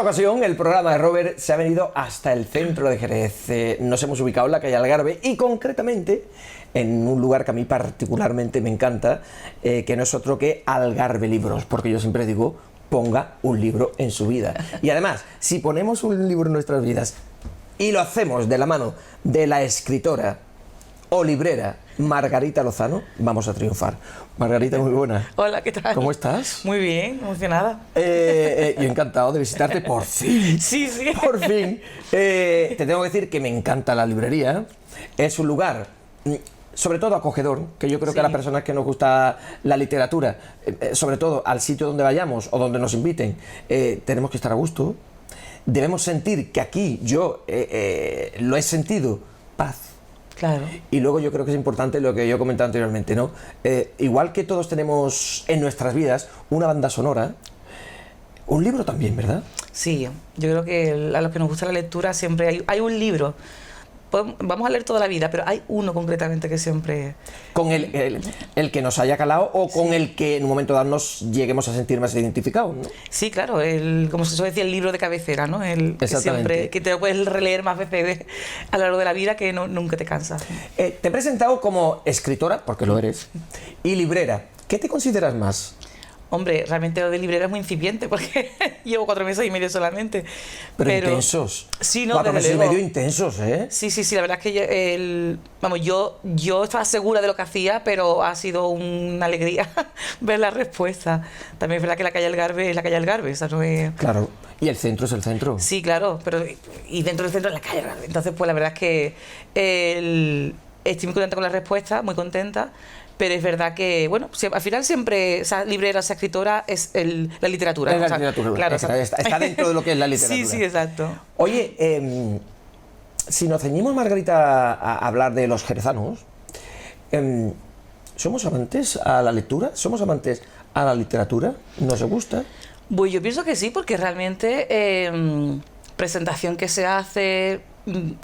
ocasión, el programa de Robert se ha venido hasta el centro de Jerez. Nos hemos ubicado en la calle Algarve y concretamente en un lugar que a mí particularmente me encanta, que no es otro que Algarve Libros, porque yo siempre digo, ponga un libro en su vida. Y además, si ponemos un libro en nuestras vidas y lo hacemos de la mano de la escritora o librera Margarita Lozano, vamos a triunfar. Margarita, muy buena. Hola, ¿qué tal? ¿Cómo estás? Muy bien, emocionada. Yo encantado de visitarte, por fin. Sí, sí. Por fin. Te tengo que decir que me encanta la librería. Es un lugar, sobre todo acogedor, que yo creo que a las personas que nos gusta la literatura, sobre todo al sitio donde vayamos o donde nos inviten, tenemos que estar a gusto. Debemos sentir que aquí yo lo he sentido, paz. Claro. Y luego yo creo que es importante lo que yo he comentado anteriormente, ¿no? Igual que todos tenemos en nuestras vidas una banda sonora, un libro también, ¿verdad? Sí, yo creo que a los que nos gusta la lectura siempre hay un libro. Vamos a leer toda la vida, pero hay uno concretamente que siempre... Con el que nos haya calado o con el que en un momento dado nos lleguemos a sentir más identificados, ¿no? Sí, claro, como se suele decir, el libro de cabecera, ¿no? Que te lo puedes releer más veces a lo largo de la vida que nunca te cansas. Te he presentado como escritora, porque lo eres, y librera. ¿Qué te consideras más? Hombre, realmente lo de librera es muy incipiente porque llevo 4 meses y medio solamente. Pero intensos. Sí, no, 4 meses y luego. medio intensos, ¿eh? Sí, la verdad es que yo estaba segura de lo que hacía, pero ha sido una alegría ver la respuesta. También es verdad que la calle Algarve es la calle Algarve, esa no es... Claro, y el centro es el centro. Sí, claro, pero y dentro del centro es la calle Algarve. Entonces, pues la verdad es que estoy muy contenta con la respuesta, muy contenta. Pero es verdad que, bueno, al final siempre, sea librera, sea escritora, es la literatura. Es la literatura, claro, está dentro de lo que es la literatura. Sí, exacto. Oye, si nos ceñimos, Margarita, a hablar de los jerezanos, ¿somos amantes a la lectura? ¿Somos amantes a la literatura? ¿Nos gusta? Pues yo pienso que sí, porque realmente presentación que se hace...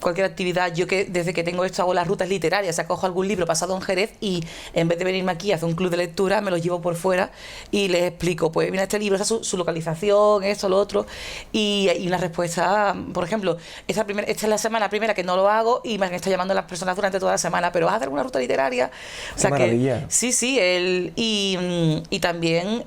cualquier actividad, yo que desde que tengo esto hago las rutas literarias, o sea, cojo algún libro pasado en Jerez y en vez de venirme aquí a hacer un club de lectura me lo llevo por fuera y les explico, pues mira, este libro, esa es su localización, esto, lo otro, y una respuesta, por ejemplo, esta es la semana primera que no lo hago y me han estado llamando las personas durante toda la semana, pero ¿vas a hacer una ruta literaria? O sea, ¡qué maravilla! Y también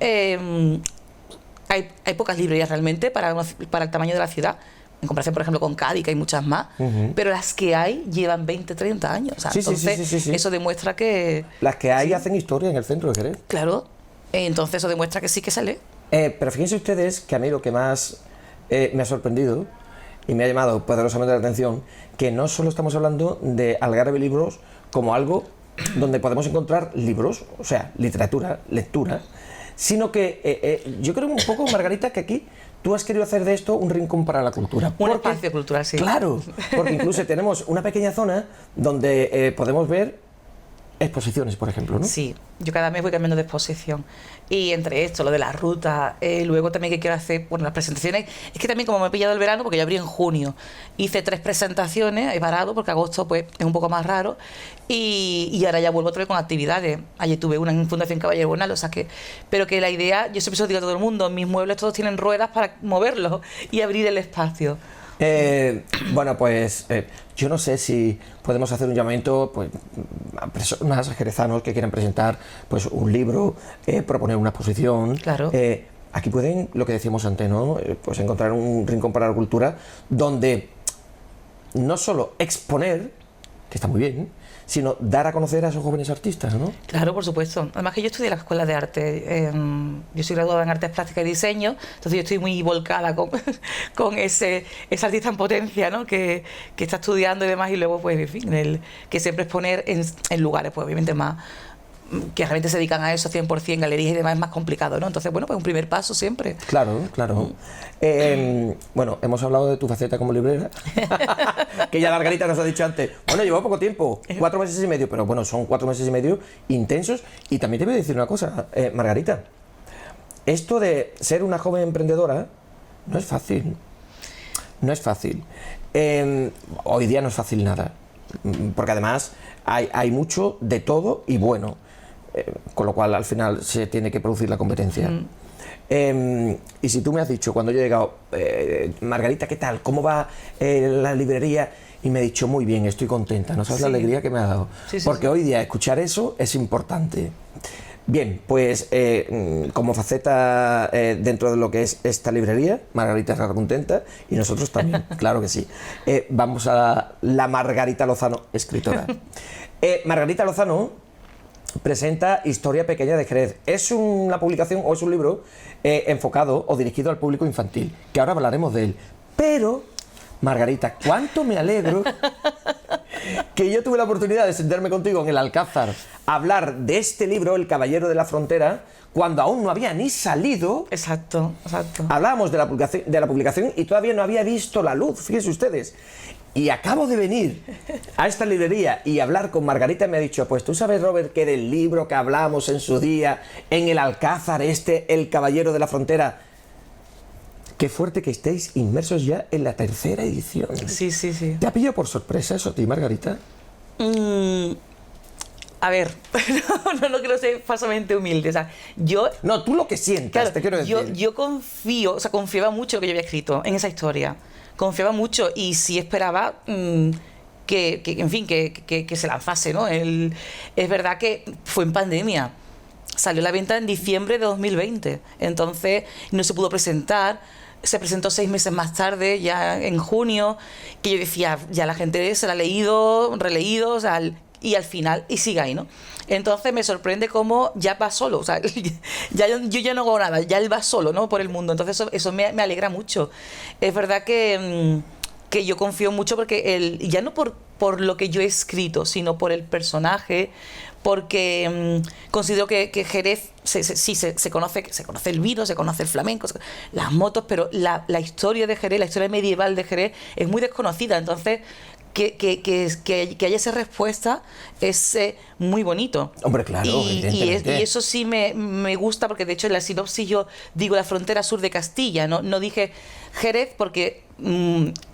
hay pocas librerías realmente para el tamaño de la ciudad, en comparación, por ejemplo, con Cádiz, que hay muchas más, pero las que hay llevan 20, 30 años. O sea, entonces, eso demuestra que... Las que hay hacen historia en el centro de Jerez. Claro, entonces eso demuestra que sí que sale. Pero fíjense ustedes que a mí lo que más me ha sorprendido y me ha llamado poderosamente la atención, que no solo estamos hablando de Algarve Libros como algo donde podemos encontrar libros, o sea, literatura, lectura, sino que yo creo un poco, Margarita, que aquí tú has querido hacer de esto un rincón para la cultura. Un espacio cultural, sí. Claro, porque incluso tenemos una pequeña zona donde podemos ver exposiciones, por ejemplo, ¿no? Sí, yo cada mes voy cambiando de exposición. Y entre esto, lo de la ruta, luego también que quiero hacer, bueno, las presentaciones, es que también como me he pillado el verano, porque yo abrí en junio, hice 3 presentaciones, he parado, porque agosto pues es un poco más raro, y ahora ya vuelvo otra vez con actividades. Ayer tuve una en Fundación Caballero Bonal, o sea que, pero que la idea, yo siempre se lo digo a todo el mundo, mis muebles todos tienen ruedas para moverlos y abrir el espacio. Bueno, pues yo no sé si podemos hacer un llamamiento pues, a personas jerezanos que quieran presentar pues, un libro, proponer una exposición. Claro. Aquí pueden, lo que decíamos antes, ¿no? Pues encontrar un rincón para la cultura donde no solo exponer, que está muy bien, sino dar a conocer a esos jóvenes artistas, ¿no? Claro, por supuesto. Además que yo estudié en la Escuela de Arte, yo soy graduada en Artes Plásticas y Diseño, entonces yo estoy muy volcada con ese artista en potencia, ¿no? Que está estudiando y demás, y luego, pues, en fin, que siempre exponer en lugares, pues, obviamente más que realmente se dedican a eso 100%, galerías y demás, es más complicado, ¿no? Entonces, bueno, pues un primer paso siempre. Claro, claro. Bueno, hemos hablado de tu faceta como librera, que ya Margarita nos ha dicho antes. Bueno, llevo poco tiempo, 4 meses y medio, pero bueno, son 4 meses y medio intensos. Y también te voy a decir una cosa, Margarita, esto de ser una joven emprendedora no es fácil. No es fácil. Hoy día no es fácil nada, porque además hay mucho de todo y bueno. Con lo cual al final se tiene que producir la competencia. Y si tú me has dicho cuando yo he llegado, Margarita, ¿qué tal? ¿Cómo va la librería? Y me he dicho, muy bien, estoy contenta. No sabes la alegría que me ha dado. Porque hoy día escuchar eso es importante. Bien, pues como faceta dentro de lo que es esta librería, Margarita está contenta y nosotros también, claro que sí. Vamos a la Margarita Lozano, escritora. Margarita Lozano presenta Historia Pequeña de Jerez. Es una publicación o es un libro enfocado o dirigido al público infantil, que ahora hablaremos de él. Pero, Margarita, cuánto me alegro que yo tuve la oportunidad de sentarme contigo en el Alcázar a hablar de este libro, El Caballero de la Frontera, cuando aún no había ni salido. Exacto, exacto. Hablábamos de la publicación y todavía no había visto la luz, fíjense ustedes. Y acabo de venir a esta librería y hablar con Margarita y me ha dicho, pues tú sabes, Robert, que del libro que hablamos en su día, en el Alcázar, El Caballero de la Frontera, qué fuerte que estéis inmersos ya en la tercera edición. Sí, sí, sí. ¿Te ha pillado por sorpresa eso a ti, Margarita? A ver, no quiero ser falsamente humilde. O sea, yo... No, tú lo que sientas, claro, te quiero decir. Yo confío, o sea, confiaba mucho en lo que yo había escrito en esa historia. Confiaba mucho y sí esperaba en fin, que se lanzase, ¿no? Es verdad que fue en pandemia. Salió a la venta en diciembre de 2020. Entonces no se pudo presentar. Se presentó 6 meses más tarde, ya en junio, que yo decía, ya la gente se la ha leído, releído, o sea, y al final, y sigue ahí, ¿no? Entonces me sorprende cómo ya va solo, o sea, yo ya no hago nada, ya él va solo, ¿no? Por el mundo. Entonces eso me alegra mucho. Es verdad que yo confío mucho porque ya no por lo que yo he escrito, sino por el personaje, porque considero que Jerez se conoce el vino, se conoce el flamenco, las motos, pero la historia de Jerez, la historia medieval de Jerez es muy desconocida. Entonces que haya esa respuesta es muy bonito. Hombre, claro, evidentemente. Y eso sí me gusta, porque de hecho en la sinopsis yo digo la frontera sur de Castilla, no dije Jerez porque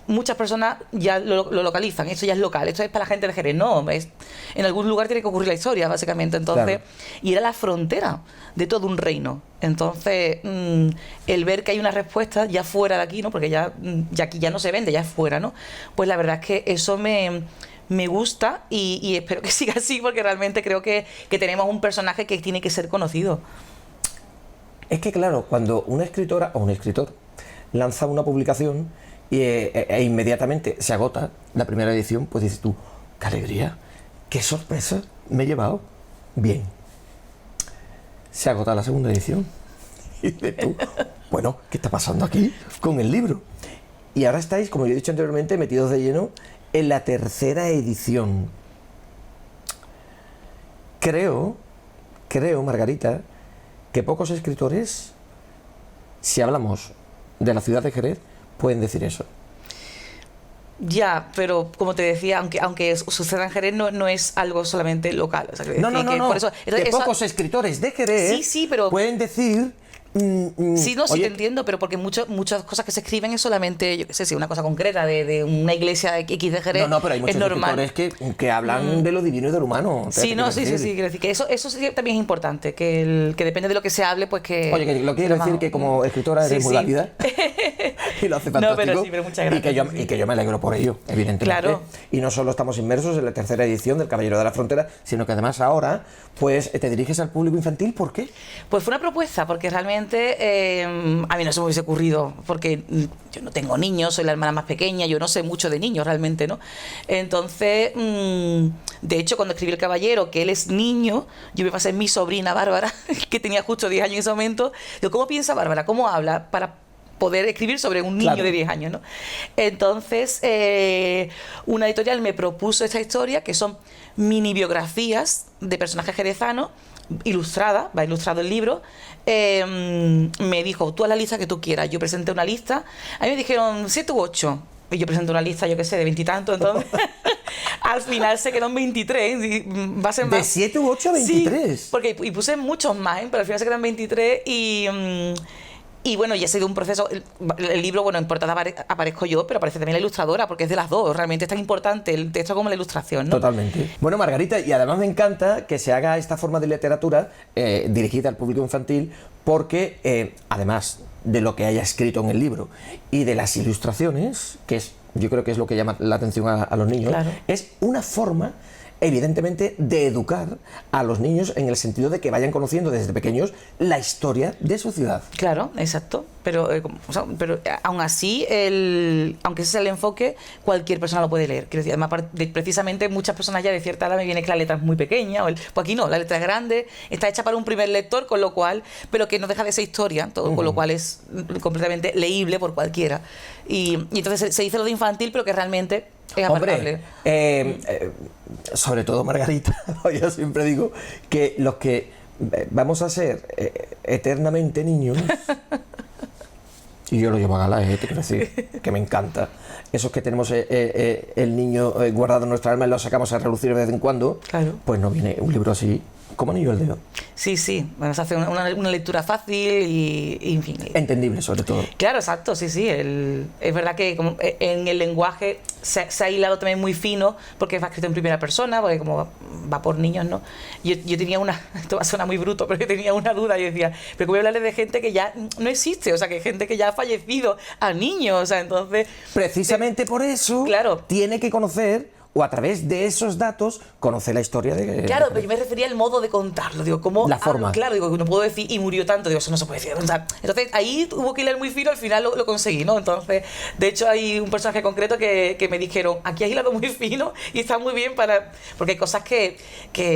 muchas personas ya lo localizan, esto ya es local, esto es para la gente de Jerez, no, en algún lugar tiene que ocurrir la historia, básicamente. Entonces, claro. Y era la frontera de todo un reino. Entonces, el ver que hay una respuesta ya fuera de aquí, ¿no? Porque ya aquí ya no se vende, ya es fuera, ¿no? Pues la verdad es que eso me gusta y espero que siga así, porque realmente creo que tenemos un personaje que tiene que ser conocido. Es que claro, cuando una escritora o un escritor lanza una publicación e inmediatamente se agota la primera edición, pues dices tú, qué alegría, qué sorpresa me he llevado. Bien, se agota la segunda edición y dices tú, bueno, ¿qué está pasando aquí con el libro? Y ahora estáis, como yo he dicho anteriormente, metidos de lleno en la tercera edición. Creo, Margarita, que pocos escritores, si hablamos de la ciudad de Jerez, pueden decir eso. Ya, pero como te decía, aunque suceda en Jerez, no es algo solamente local. O sea, no. Por eso, pocos escritores de Jerez pueden decir... sí, sí te entiendo, pero porque muchas cosas que se escriben es solamente, yo qué sé, si una cosa concreta de una iglesia de X de Jerez. No, pero hay muchos escritores que hablan de lo divino y de lo humano. Sí, quiero decir que eso sí también es importante, que depende de lo que se hable, pues que... Oye, que lo quiero decir que como escritora eres muy válida y lo hace fantástico. No, pero muchas gracias. Y que yo me alegro por ello, evidentemente. Claro. Y no solo estamos inmersos en la tercera edición del Caballero de la Frontera, sino que además ahora, pues, te diriges al público infantil, ¿por qué? Pues fue una propuesta, porque realmente a mí no se me hubiese ocurrido, porque yo no tengo niños, soy la hermana más pequeña, yo no sé mucho de niños realmente, ¿no? Entonces, de hecho, cuando escribí El Caballero, que él es niño, yo me pasé a mi sobrina Bárbara, que tenía justo 10 años en ese momento, digo, ¿cómo piensa Bárbara? ¿Cómo habla? Para poder escribir sobre un niño de 10 años, ¿no? Entonces, una editorial me propuso esta historia, que son mini biografías de personajes jerezanos, va ilustrado el libro. Me dijo, tú haz la lista que tú quieras. Yo presenté una lista, a mí me dijeron 7 u 8, y yo presenté una lista, yo qué sé, de 20 y tantos, entonces al final se quedó en 23 y va a ser más. ¿De 7 u 8 a 23? Sí, porque y puse muchos más, pero al final se quedan 23 Y bueno, ya ha sido un proceso. El libro, bueno, en portada aparezco yo, pero aparece también la ilustradora, porque es de las dos. Realmente es tan importante el texto como la ilustración, ¿no? Totalmente. Bueno, Margarita, y además me encanta que se haga esta forma de literatura dirigida al público infantil, porque además de lo que haya escrito en el libro y de las ilustraciones, que es, yo creo que es lo que llama la atención a los niños, Claro. es una forma, evidentemente, de educar a los niños en el sentido de que vayan conociendo desde pequeños la historia de su ciudad. Claro, exacto. Pero, pero aún así, aunque ese sea el enfoque, cualquier persona lo puede leer. Quiero decir, además, precisamente muchas personas ya de cierta edad me viene que la letra es muy pequeña, pues aquí no, la letra es grande, está hecha para un primer lector, con lo cual, pero que no deja de ser historia, todo, con lo cual es completamente leíble por cualquiera. Y entonces se dice lo de infantil, pero que realmente es apartable. Hombre, sobre todo Margarita, yo siempre digo que los que vamos a ser eternamente niños, y yo lo llevo a gala, te quiero decir, que me encanta. Esos que tenemos el niño guardado en nuestra alma y lo sacamos a relucir de vez en cuando, Claro. pues no viene un libro así como anillo al dedo. Sí, sí, bueno, se hace una lectura fácil y en fin. Entendible, sobre todo. Claro, exacto, sí, sí. Es verdad que como en el lenguaje se ha hilado también muy fino, porque va escrito en primera persona, porque como va por niños, ¿no? Yo tenía esto va a sonar muy bruto, pero yo tenía una duda, yo decía, pero ¿cómo voy a hablarle de gente que ya no existe? O sea, que gente que ya ha fallecido, a niños, o sea, entonces... Precisamente por eso Claro. tiene que conocer, o a través de esos datos, conocer la historia de... Claro, pero yo me refería al modo de contarlo, digo, ¿cómo? La forma. Claro, digo, no puedo decir y murió tanto, digo, eso no se puede decir. O sea, entonces ahí hubo que hilar muy fino, al final lo conseguí, ¿no? Entonces, de hecho hay un personaje concreto que me dijeron, aquí has hilado muy fino y está muy bien para... Porque hay cosas que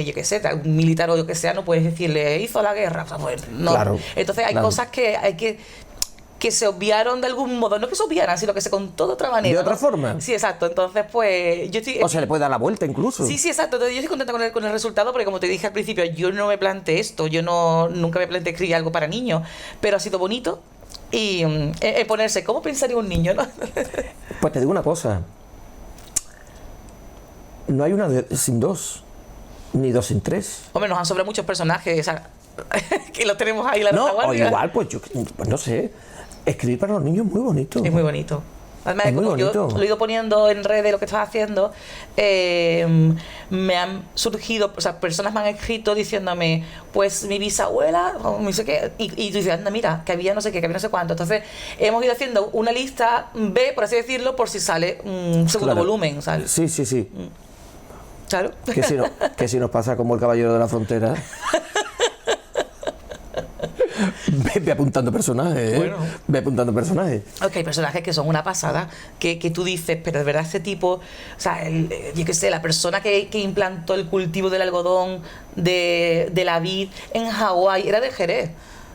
yo qué sé, un militar o yo que sea, no puedes decirle, hizo la guerra, o sea, pues no. Claro, Entonces hay claro. cosas que hay que se obviaron de algún modo, no que se obviaran, sino que se contó de otra manera. ¿De otra ¿no? forma? Sí, exacto. Entonces, pues, yo estoy... O se le puede dar la vuelta incluso. Sí, sí, exacto. Entonces, yo estoy contenta con el resultado porque, como te dije al principio, yo no me planteé esto, nunca me planteé escribir algo para niños, pero ha sido bonito y ponerse, ¿cómo pensaría un niño, no? Pues te digo una cosa, no hay una sin dos, ni dos sin tres. Hombre, nos han sobrado muchos personajes, o sea, que los tenemos ahí en la No, o retaguardia. igual, pues no sé, escribir para los niños es muy bonito. Es muy bonito. Además, Es muy como yo bonito. lo he ido poniendo en redes lo que estás haciendo, me han surgido, o sea, personas me han escrito diciéndome, pues mi bisabuela, o no sé qué, y tú dices, anda, mira, que había no sé qué, que había no sé cuánto. Entonces, hemos ido haciendo una lista B, por así decirlo, por si sale un segundo Claro. volumen, ¿sabes? Sí, sí, sí. Claro. Que si nos pasa como el caballero de la frontera. Ve apuntando personajes, ¿eh? Bueno. Ve apuntando personajes. Ok, hay personajes que son una pasada, que tú dices, pero de verdad este tipo, o sea, yo qué sé, la persona que implantó el cultivo del algodón, de la vid en Hawái, era de Jerez.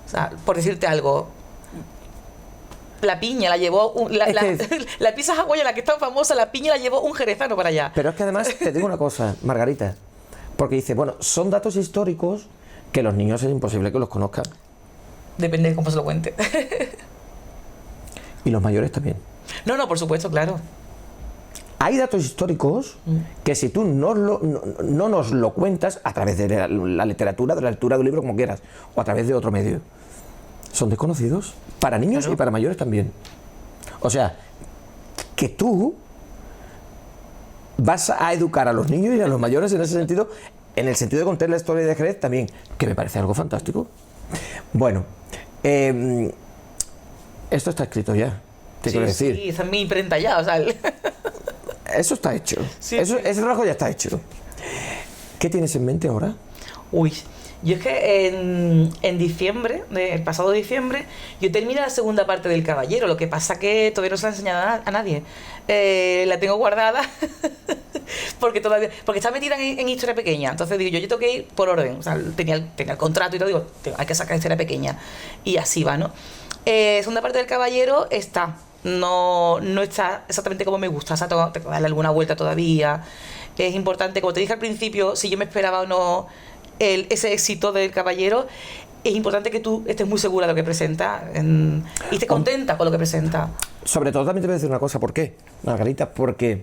O sea, por decirte algo, la piña la llevó, la pizza hawaiana que es tan famosa, la piña la llevó un jerezano para allá. Pero es que además te digo una cosa, Margarita, porque dice, bueno, son datos históricos que los niños es imposible que los conozcan. Depende de cómo se lo cuente. Y los mayores también. No, por supuesto, claro. Hay datos históricos que si tú no nos lo cuentas a través de la literatura, de la lectura de un libro, como quieras, o a través de otro medio, son desconocidos para niños Claro. y para mayores también. O sea, que tú vas a educar a los niños y a los mayores en ese sentido, en el sentido de contar la historia de Jerez también, que me parece algo fantástico. Bueno, esto está escrito ya, te quiero decir. Sí, esa es mi imprenta ya, o sea... Eso está hecho. Sí, Eso, sí. ese trabajo ya está hecho. ¿Qué tienes en mente ahora? Uy, yo es que en diciembre, el pasado diciembre, yo terminé la segunda parte del Caballero. Lo que pasa que todavía no se la he enseñado a nadie. La tengo guardada porque está metida en historia pequeña. Entonces digo, yo tengo que ir por orden. O sea, tenía el contrato y todo, digo, hay que sacar historia pequeña. Y así va, ¿no? Segunda parte del Caballero está. No está exactamente como me gusta. O sea, tengo que darle alguna vuelta todavía. Es importante, como te dije al principio, si yo me esperaba o no ese éxito del Caballero, es importante que tú estés muy segura de lo que presenta y estés contenta con lo que presenta. Sobre todo también te voy a decir una cosa, ¿por qué, Margarita? Porque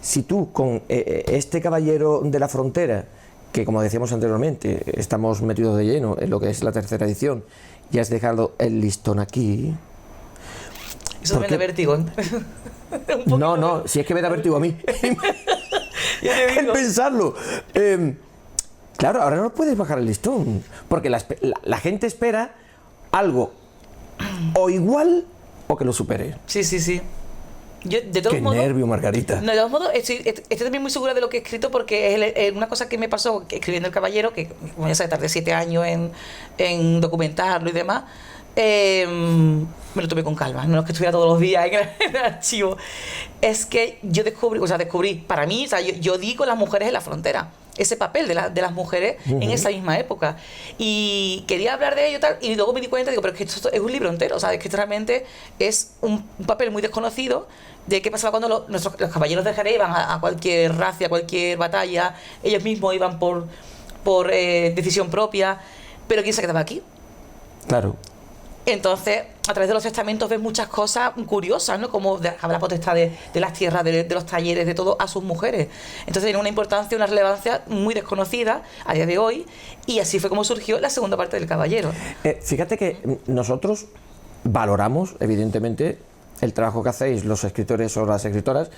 si tú con este caballero de la frontera que, como decíamos anteriormente, estamos metidos de lleno en lo que es la tercera edición y has dejado el listón aquí. Eso me da vértigo. No, si es que me da vértigo a mí. En pensarlo. Claro, ahora no puedes bajar el listón, porque la gente espera algo o igual o que lo supere. Sí, sí, sí. Yo, de todos Qué modos, nervio, Margarita. No, de todos modos, estoy también muy segura de lo que he escrito, porque es una cosa que me pasó escribiendo El Caballero, que como ya sabes, tardé 7 años en documentarlo y demás. Me lo tomé con calma, no es que estuviera todos los días en el archivo. Es que yo descubrí, para mí, o sea, yo di con las mujeres en la frontera, ese papel de las mujeres en esa misma época. Y quería hablar de ello tal, y luego me di cuenta, digo, pero es que esto es un libro entero, o sea, es que realmente es un papel muy desconocido de qué pasaba cuando los caballeros de Jerez iban a cualquier racia, a cualquier batalla, ellos mismos iban por decisión propia, pero ¿quién se quedaba aquí? Claro. Entonces, a través de los testamentos ves muchas cosas curiosas, ¿no? Como dejaba la potestad de las tierras, de los talleres, de todo, a sus mujeres. Entonces tiene una importancia, una relevancia muy desconocida a día de hoy, y así fue como surgió la segunda parte del Caballero. Fíjate que nosotros valoramos, evidentemente, el trabajo que hacéis los escritores o las escritoras,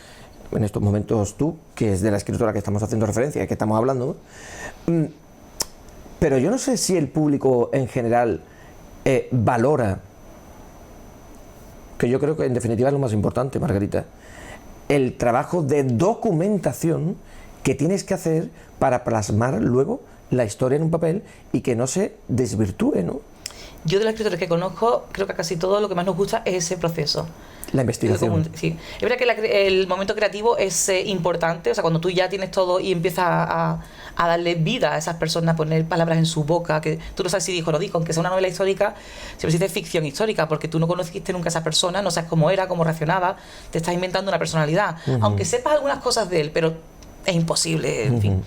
en estos momentos tú, que es de la escritora que estamos haciendo referencia, que estamos hablando, pero yo no sé si el público en general valora, que yo creo que en definitiva es lo más importante, Margarita, el trabajo de documentación que tienes que hacer para plasmar luego la historia en un papel y que no se desvirtúe, ¿no? Yo de los escritores que conozco, creo que a casi todo lo que más nos gusta es ese proceso. La investigación. Sí. Es verdad que el momento creativo es importante, o sea, cuando tú ya tienes todo y empiezas a darle vida a esas personas, a poner palabras en su boca, que tú no sabes si dijo o no dijo, aunque sea una novela histórica, siempre se dice ficción histórica, porque tú no conociste nunca a esa persona, no sabes cómo era, cómo reaccionaba, te estás inventando una personalidad, aunque sepas algunas cosas de él, pero es imposible, en fin.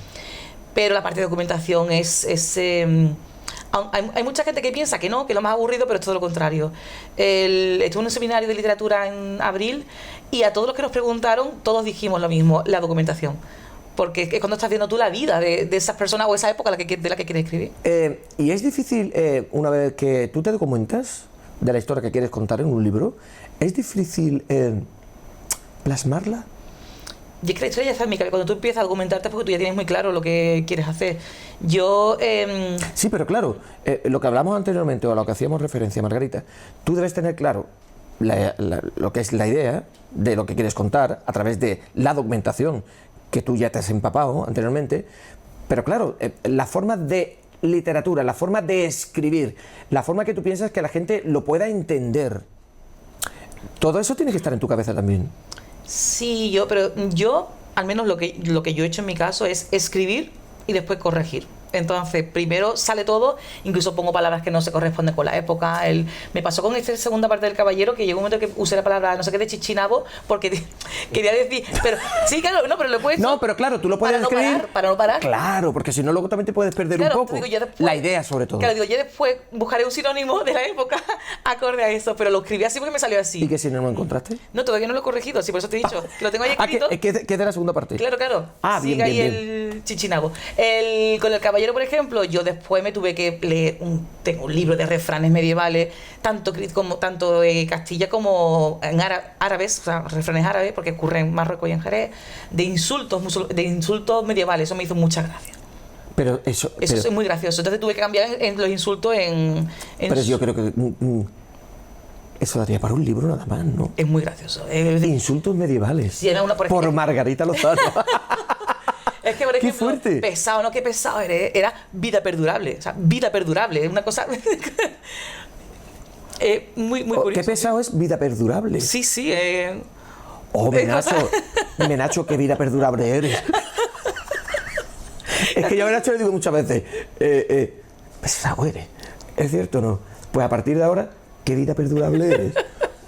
Pero la parte de documentación hay mucha gente que piensa que no, que es lo más aburrido, pero es todo lo contrario. Estuve en un seminario de literatura en abril y a todos los que nos preguntaron, todos dijimos lo mismo, la documentación. Porque es cuando estás viendo tú la vida de esas personas o esa época de la que quieres escribir. Y es difícil, una vez que tú te documentas de la historia que quieres contar en un libro, es difícil plasmarla. Y es que la historia ya está en mi cabeza. Cuando tú empiezas a documentarte, porque tú ya tienes muy claro lo que quieres hacer. Yo... Sí, pero claro, lo que hablamos anteriormente o a lo que hacíamos referencia, Margarita, tú debes tener claro lo que es la idea de lo que quieres contar a través de la documentación que tú ya te has empapado anteriormente, pero claro, la forma de literatura, la forma de escribir, la forma que tú piensas que la gente lo pueda entender, todo eso tiene que estar en tu cabeza también. Sí, pero yo, al menos lo que yo he hecho en mi caso es escribir y después corregir. Entonces, primero sale todo, incluso pongo palabras que no se corresponden con la época. Me pasó con esta segunda parte del Caballero, que llegó un momento que usé la palabra no sé qué de chichinabo, porque quería decir, pero sí, claro, no, pero lo puedes. No, pero claro, tú lo puedes escribir. Para no parar. Claro, porque si no, luego también te puedes perder un poco. Digo, después, la idea, sobre todo. Claro, digo, yo después buscaré un sinónimo de la época acorde a eso, pero lo escribí así porque me salió así. ¿Y qué sinónimo encontraste? No, todavía no lo he corregido, así por eso te he dicho, que lo tengo ahí escrito. ¿Qué es de la segunda parte? Claro. Ah, sigue ahí el chichinabo. Con el Caballero, por ejemplo, yo después me tuve que leer tengo un libro de refranes medievales, tanto Castilla como en árabes, o sea, refranes árabes, porque ocurren en Marruecos y en Jerez, de insultos medievales. Eso me hizo mucha gracia. Pero eso es muy gracioso. Entonces tuve que cambiar los insultos en pero yo creo que eso daría para un libro nada más, ¿no? Es muy gracioso. Insultos medievales. Sí, por Margarita Lozano. Es que, por ejemplo, qué fuerte. Pesado, ¿no? Qué pesado eres. Era vida perdurable. O sea, vida perdurable. Es una cosa muy curiosa. Qué pesado es vida perdurable. Sí. Oh, Menacho, qué vida perdurable eres. Es que yo a Menacho le digo muchas veces, pesado eres. ¿Es cierto o no? Pues a partir de ahora, qué vida perdurable eres.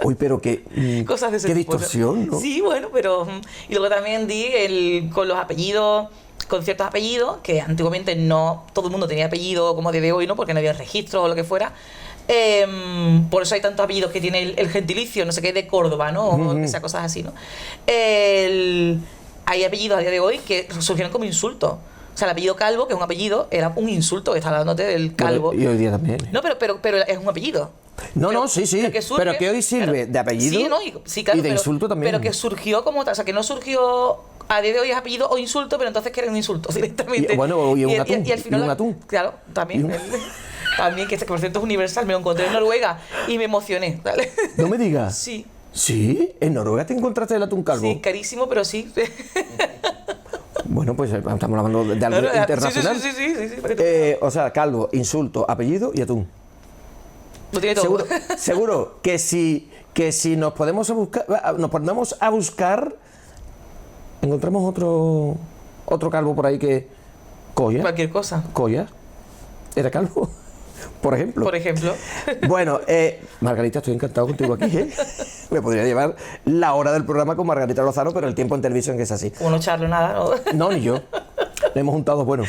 Uy, pero qué cosas de ese qué tipo, distorsión, ¿no? Sí, bueno, pero... Y luego también di con los apellidos, con ciertos apellidos, que antiguamente no todo el mundo tenía apellido como de hoy, ¿no? Porque no había registro o lo que fuera. Por eso hay tantos apellidos que tiene el gentilicio, no sé qué, de Córdoba, ¿no? O que sea cosas así, ¿no? Hay apellidos a día de hoy que surgieron como insultos. O sea, el apellido Calvo, que es un apellido, era un insulto, que está hablándote del calvo. Bueno, y hoy día también. No, pero es un apellido. No, sí, pero que hoy sirve de apellido, sí, ¿no? Sí, claro, y de insulto también. Pero que surgió como tal, o sea, que no surgió a día de hoy es apellido o insulto, pero entonces que era un insulto directamente. Y un atún. Y al final, un atún. Claro, también. También, que por cierto es universal, me lo encontré en Noruega y me emocioné, ¿vale? No me digas. Sí. ¿Sí? ¿En Noruega te encontraste el atún calvo? Sí, carísimo, pero sí. Bueno, pues estamos hablando de algo internacional. Sí. O sea, calvo, insulto, apellido y atún. Lo tiene todo. Seguro que si nos ponemos a buscar, encontramos otro calvo por ahí que... Coya. Cualquier cosa. Coya. ¿Era calvo? Por ejemplo. Bueno, Margarita, estoy encantado contigo aquí, ¿eh? Me podría llevar la hora del programa con Margarita Lozano, pero el tiempo en televisión que es así. Como no charlo nada, ¿no? No, ni yo. Le hemos juntado, bueno.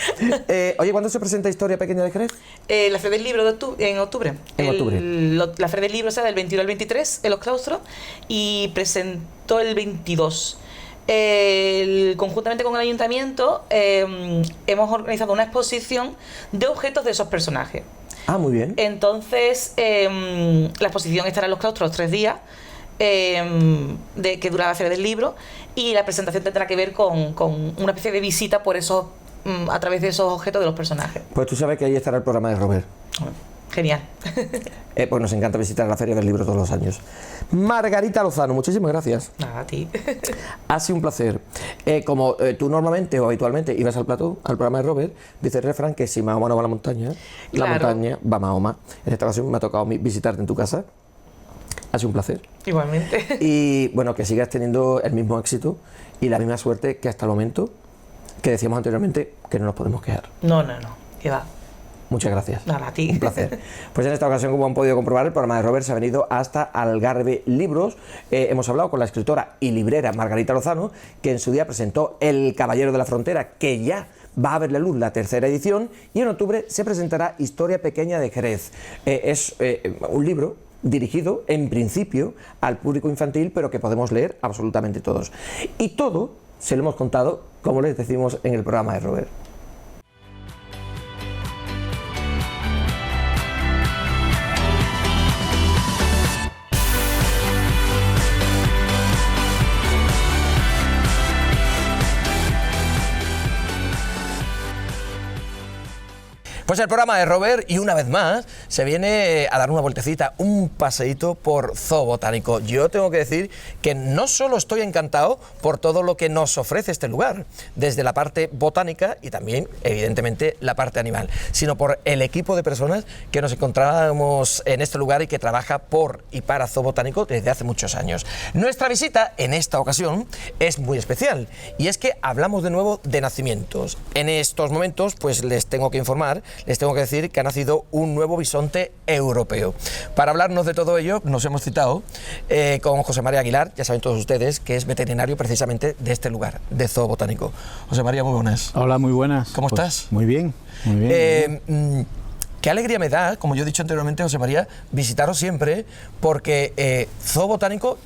Oye, ¿cuándo se presenta Historia Pequeña de Jerez? La Feria del Libro en octubre. La Feria del Libro será del 21 al 23 en los claustros y presentó el 22. Conjuntamente con el ayuntamiento hemos organizado una exposición de objetos de esos personajes. Ah, muy bien. Entonces, la exposición estará en los claustros 3 días, que dura la Feria del Libro, y la presentación tendrá que ver con una especie de visita por esos, a través de esos objetos de los personajes. Pues tú sabes que ahí estará el programa de Robert. Genial. Pues nos encanta visitar la Feria del Libro todos los años. Margarita Lozano, muchísimas gracias. Nada, a ti. Ha sido un placer. Como tú normalmente o habitualmente ibas al plató, al programa de Robert, dice el refrán que si Mahoma no va a la montaña, la montaña va a Mahoma. En esta ocasión me ha tocado visitarte en tu casa. Ha sido un placer. Igualmente. Y bueno, que sigas teniendo el mismo éxito y la misma suerte que hasta el momento, que decíamos anteriormente que no nos podemos quejar. No, que va. Muchas gracias. Nada, a ti. Un placer. Pues en esta ocasión, como han podido comprobar, el programa de Robert se ha venido hasta Algarve Libros. Hemos hablado con la escritora y librera Margarita Lozano, que en su día presentó El Caballero de la Frontera, que ya va a ver la luz la 3ª edición, y en octubre se presentará Historia Pequeña de Jerez. Es un libro dirigido, en principio, al público infantil, pero que podemos leer absolutamente todos. Y todo se lo hemos contado, como les decimos, en el programa de Robert. Pues el programa de Robert, y una vez más, se viene a dar una vueltecita, un paseíto por Zoo Botánico. Yo tengo que decir que no solo estoy encantado por todo lo que nos ofrece este lugar, desde la parte botánica y también, evidentemente, la parte animal, sino por el equipo de personas que nos encontramos en este lugar y que trabaja por y para Zoo Botánico desde hace muchos años. Nuestra visita, en esta ocasión, es muy especial, y es que hablamos de nuevo de nacimientos. En estos momentos, pues les tengo que informar, les tengo que decir que ha nacido un nuevo bisonte europeo. Para hablarnos de todo ello, nos hemos citado con José María Aguilar, ya saben todos ustedes que es veterinario precisamente de este lugar, de Zoo Botánico. José María, muy buenas. Hola, muy buenas. ¿Cómo estás? Muy bien, muy bien. Qué alegría me da, como yo he dicho anteriormente, José María, visitaros siempre, porque Zoo Botánico,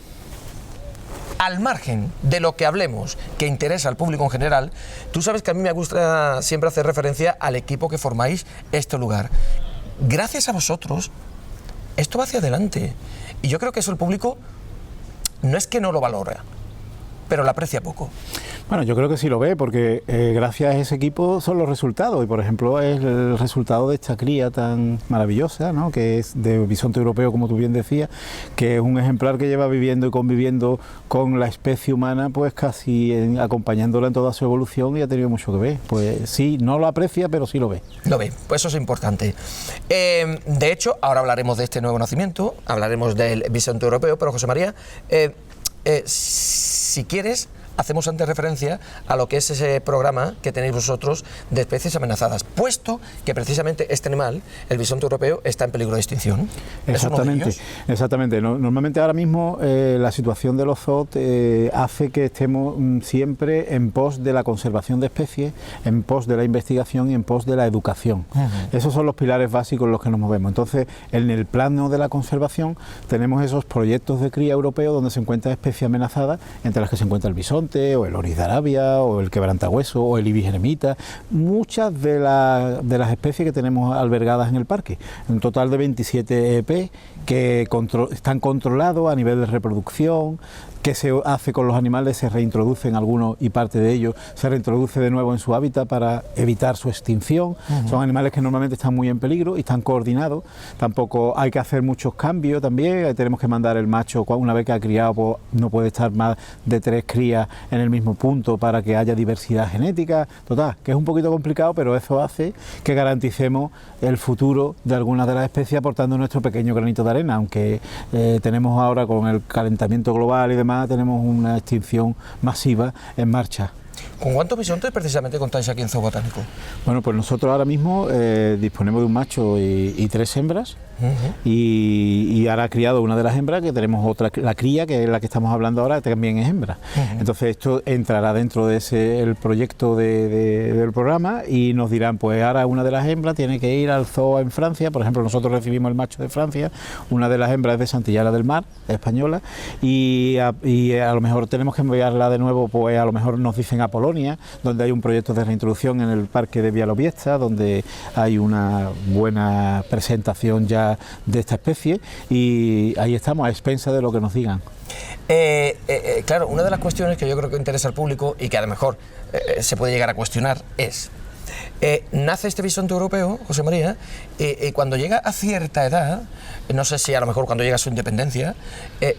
al margen de lo que hablemos, que interesa al público en general, tú sabes que a mí me gusta siempre hacer referencia al equipo que formáis este lugar. Gracias a vosotros, esto va hacia adelante. Y yo creo que eso el público no es que no lo valora, pero lo aprecia poco. Bueno, yo creo que sí lo ve, porque gracias a ese equipo son los resultados, y por ejemplo es el resultado de esta cría tan maravillosa, ¿no?, que es de bisonte europeo, como tú bien decías, que es un ejemplar que lleva viviendo y conviviendo con la especie humana, pues casi acompañándola en toda su evolución, y ha tenido mucho que ver. Pues sí, no lo aprecia, pero sí lo ve. Lo ve, pues eso es importante. De hecho, ahora hablaremos de este nuevo nacimiento, hablaremos del bisonte europeo, pero José María, si quieres, hacemos antes referencia a lo que es ese programa que tenéis vosotros de especies amenazadas, puesto que precisamente este animal, el bisonte europeo, está en peligro de extinción. Exactamente, exactamente. Normalmente ahora mismo la situación de los zoos hace que estemos siempre en pos de la conservación de especies, en pos de la investigación y en pos de la educación. Esos son los pilares básicos en los que nos movemos. Entonces, en el plano de la conservación tenemos esos proyectos de cría europeo donde se encuentran especies amenazadas, entre las que se encuentra el bisonte, bisonte, o el oris de Arabia, o el quebrantahueso, o el ibis eremita, muchas de las especies que tenemos albergadas en el parque, un total de 27 EP que están controlados a nivel de reproducción. ¿Qué se hace con los animales? Se reintroducen algunos y parte de ellos se reintroduce de nuevo en su hábitat para evitar su extinción. Son animales que normalmente están muy en peligro y están coordinados. Tampoco hay que hacer muchos cambios también. Tenemos que mandar el macho, una vez que ha criado, pues no puede estar más de 3 crías en el mismo punto para que haya diversidad genética. Total, que es un poquito complicado, pero eso hace que garanticemos el futuro de algunas de las especies aportando nuestro pequeño granito de arena, aunque tenemos ahora con el calentamiento global y demás, tenemos una extinción masiva en marcha. ¿Con cuántos bisontes precisamente contáis aquí en Zoo Botánico? Bueno, pues nosotros ahora mismo disponemos de un macho y 3 hembras. Y ahora ha criado una de las hembras, que tenemos otra, la cría, que es la que estamos hablando ahora, también es hembra. Entonces esto entrará dentro de el proyecto del programa y nos dirán, pues ahora una de las hembras tiene que ir al zoo en Francia. Por ejemplo, nosotros recibimos el macho de Francia, una de las hembras es de Santillana del Mar, española, y a lo mejor tenemos que enviarla de nuevo, pues a lo mejor nos dicen a Polonia, donde hay un proyecto de reintroducción en el parque de Białowieża, donde hay una buena presentación ya de esta especie, y ahí estamos a expensas de lo que nos digan. Claro, una de las cuestiones que yo creo que interesa al público y que a lo mejor se puede llegar a cuestionar es, nace este bisonte europeo, José María, y cuando llega a cierta edad, no sé si a lo mejor cuando llega a su independencia,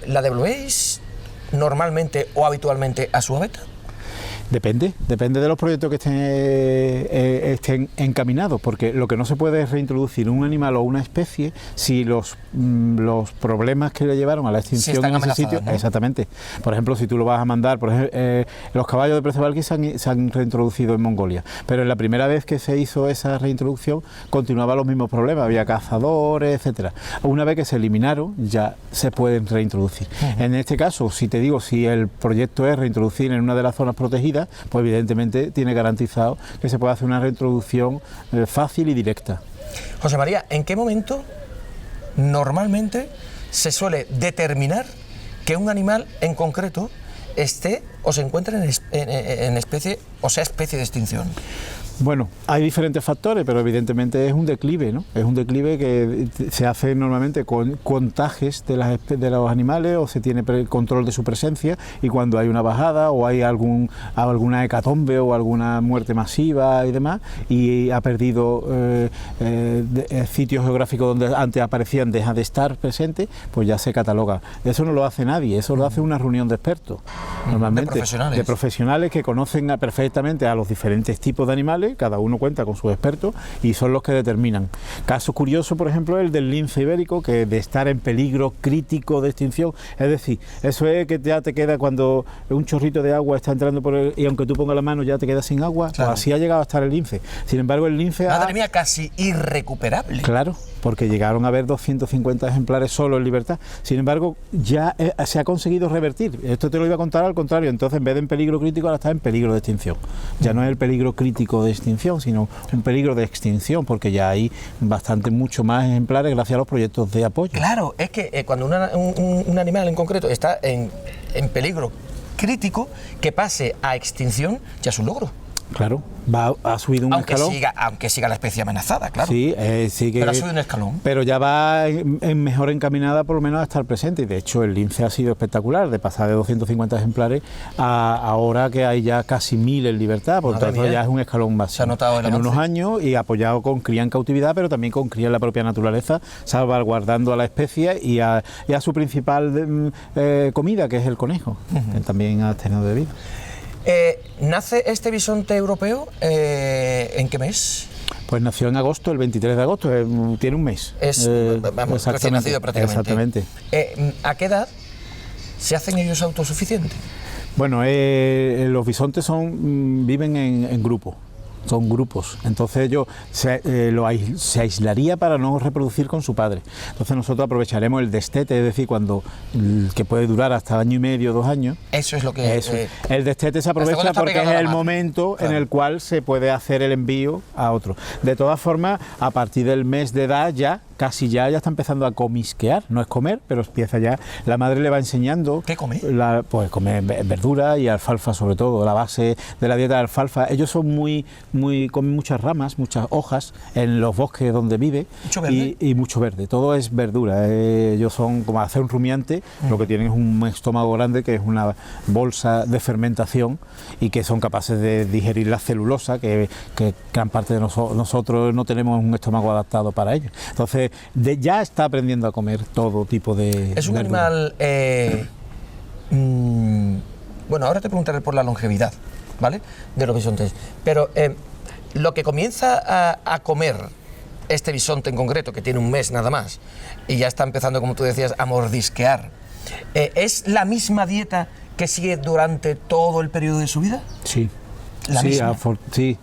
¿la devolvéis normalmente o habitualmente a su hábitat? Depende de los proyectos que estén encaminados, porque lo que no se puede es reintroducir un animal o una especie si los problemas que le llevaron a la extinción en ese sitio, ¿no? Exactamente. Por ejemplo, si tú lo vas a mandar, por ejemplo, los caballos de Przewalki se han reintroducido en Mongolia, pero en la primera vez que se hizo esa reintroducción continuaban los mismos problemas, había cazadores, etcétera. Una vez que se eliminaron, ya se pueden reintroducir. En este caso, si el proyecto es reintroducir en una de las zonas protegidas, pues evidentemente tiene garantizado que se puede hacer una reintroducción fácil y directa. José María, ¿en qué momento normalmente se suele determinar que un animal en concreto esté o se encuentre en especie o sea especie de extinción? Bueno, hay diferentes factores, pero evidentemente es un declive, ¿no? Es un declive que se hace normalmente con contagios de los animales, o se tiene control de su presencia, y cuando hay una bajada o hay alguna hecatombe o alguna muerte masiva y demás, y ha perdido sitios geográficos donde antes aparecían, deja de estar presente, pues ya se cataloga. Eso no lo hace nadie, eso lo hace una reunión de expertos, normalmente de profesionales que conocen perfectamente a los diferentes tipos de animales. Cada uno cuenta con sus expertos y son los que determinan. Caso curioso, por ejemplo, el del lince ibérico, que de estar en peligro crítico de extinción, es decir, eso es que ya te queda cuando un chorrito de agua está entrando por y aunque tú pongas la mano ya te quedas sin agua, claro. Pues así ha llegado a estar el lince. Sin embargo, el lince madre mía, casi irrecuperable. Claro, porque llegaron a haber 250 ejemplares solo en libertad. Sin embargo, ya se ha conseguido revertir. Esto te lo iba a contar al contrario. Entonces, en vez de en peligro crítico, ahora está en peligro de extinción. Ya no es el peligro crítico de extinción, sino un peligro de extinción, porque ya hay mucho más ejemplares gracias a los proyectos de apoyo. Claro, es que cuando un animal en concreto está en peligro crítico, que pase a extinción ya es un logro. Claro, ha subido un escalón. Aunque siga la especie amenazada, claro. Sí, pero ha subido un escalón. Pero ya va mejor encaminada por lo menos a estar presente. Y de hecho el lince ha sido espectacular, de pasar de 250 ejemplares a ahora que hay ya casi 1000 en libertad. Por tanto ya es un escalón más. Se ha notado en unos años, y apoyado con cría en cautividad, pero también con cría en la propia naturaleza, salvaguardando a la especie y a su principal comida, que es el conejo, que también ha tenido de vida. ¿Nace este bisonte europeo en qué mes? Pues nació en agosto, el 23 de agosto, tiene un mes. Vamos, recién nacido prácticamente. Exactamente. ¿A qué edad se hacen ellos autosuficientes? Bueno, los bisontes viven en grupos. Son grupos, entonces ellos se aislaría para no reproducir con su padre. Entonces nosotros aprovecharemos el destete, es decir, que puede durar hasta 1 año y medio, 2 años. Eso es lo que... el destete se aprovecha porque es el momento, claro, en el cual se puede hacer el envío a otro. De todas formas, a partir del mes de edad ya casi ya está empezando a comisquear, no es comer, pero empieza ya, la madre le va enseñando. ¿Qué come? Pues come verdura y alfalfa sobre todo, la base de la dieta de alfalfa. Ellos son comen muchas ramas, muchas hojas en los bosques donde vive. ¿Mucho verde? Y mucho verde, todo es verdura. Ellos son como hacer un rumiante, lo que tienen es un estómago grande que es una bolsa de fermentación y que son capaces de digerir la celulosa, que gran parte de nosotros no tenemos un estómago adaptado para ello. Entonces ya está aprendiendo a comer todo tipo de Es un verdura. animal... bueno, ahora te preguntaré por la longevidad, ¿vale? De los bisontes. Pero lo que comienza a comer este bisonte en concreto, que tiene un mes nada más, y ya está empezando, como tú decías, a mordisquear, ¿es la misma dieta que sigue durante todo el periodo de su vida? Sí. ¿La misma? Sí.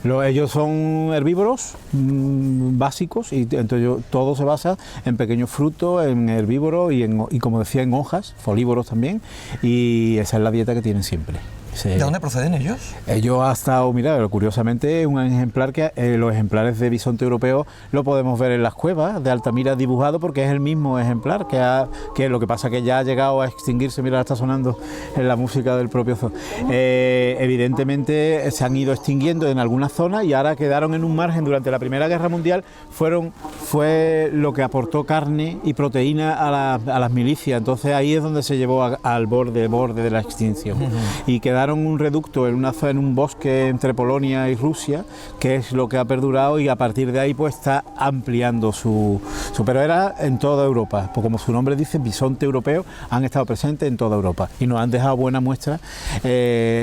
Ellos son herbívoros básicos y entonces todo se basa en pequeños frutos, en herbívoros y como decía, en hojas, folívoros también, y esa es la dieta que tienen siempre. ¿De dónde proceden ellos? Ellos hasta, mira, curiosamente es un ejemplar que los ejemplares de bisonte europeo lo podemos ver en las cuevas de Altamira dibujado porque es el mismo ejemplar que lo que pasa que ya ha llegado a extinguirse. Mira, está sonando en la música del propio zoo. Evidentemente se han ido extinguiendo en algunas zonas y ahora quedaron en un margen. Durante la Primera Guerra Mundial fue lo que aportó carne y proteína a las milicias, entonces ahí es donde se llevó al borde de la extinción. Y quedaron un reducto en un bosque entre Polonia y Rusia, que es lo que ha perdurado y a partir de ahí pues está ampliando pero era en toda Europa, pues como su nombre dice, bisonte europeo, han estado presentes en toda Europa y nos han dejado buenas muestras,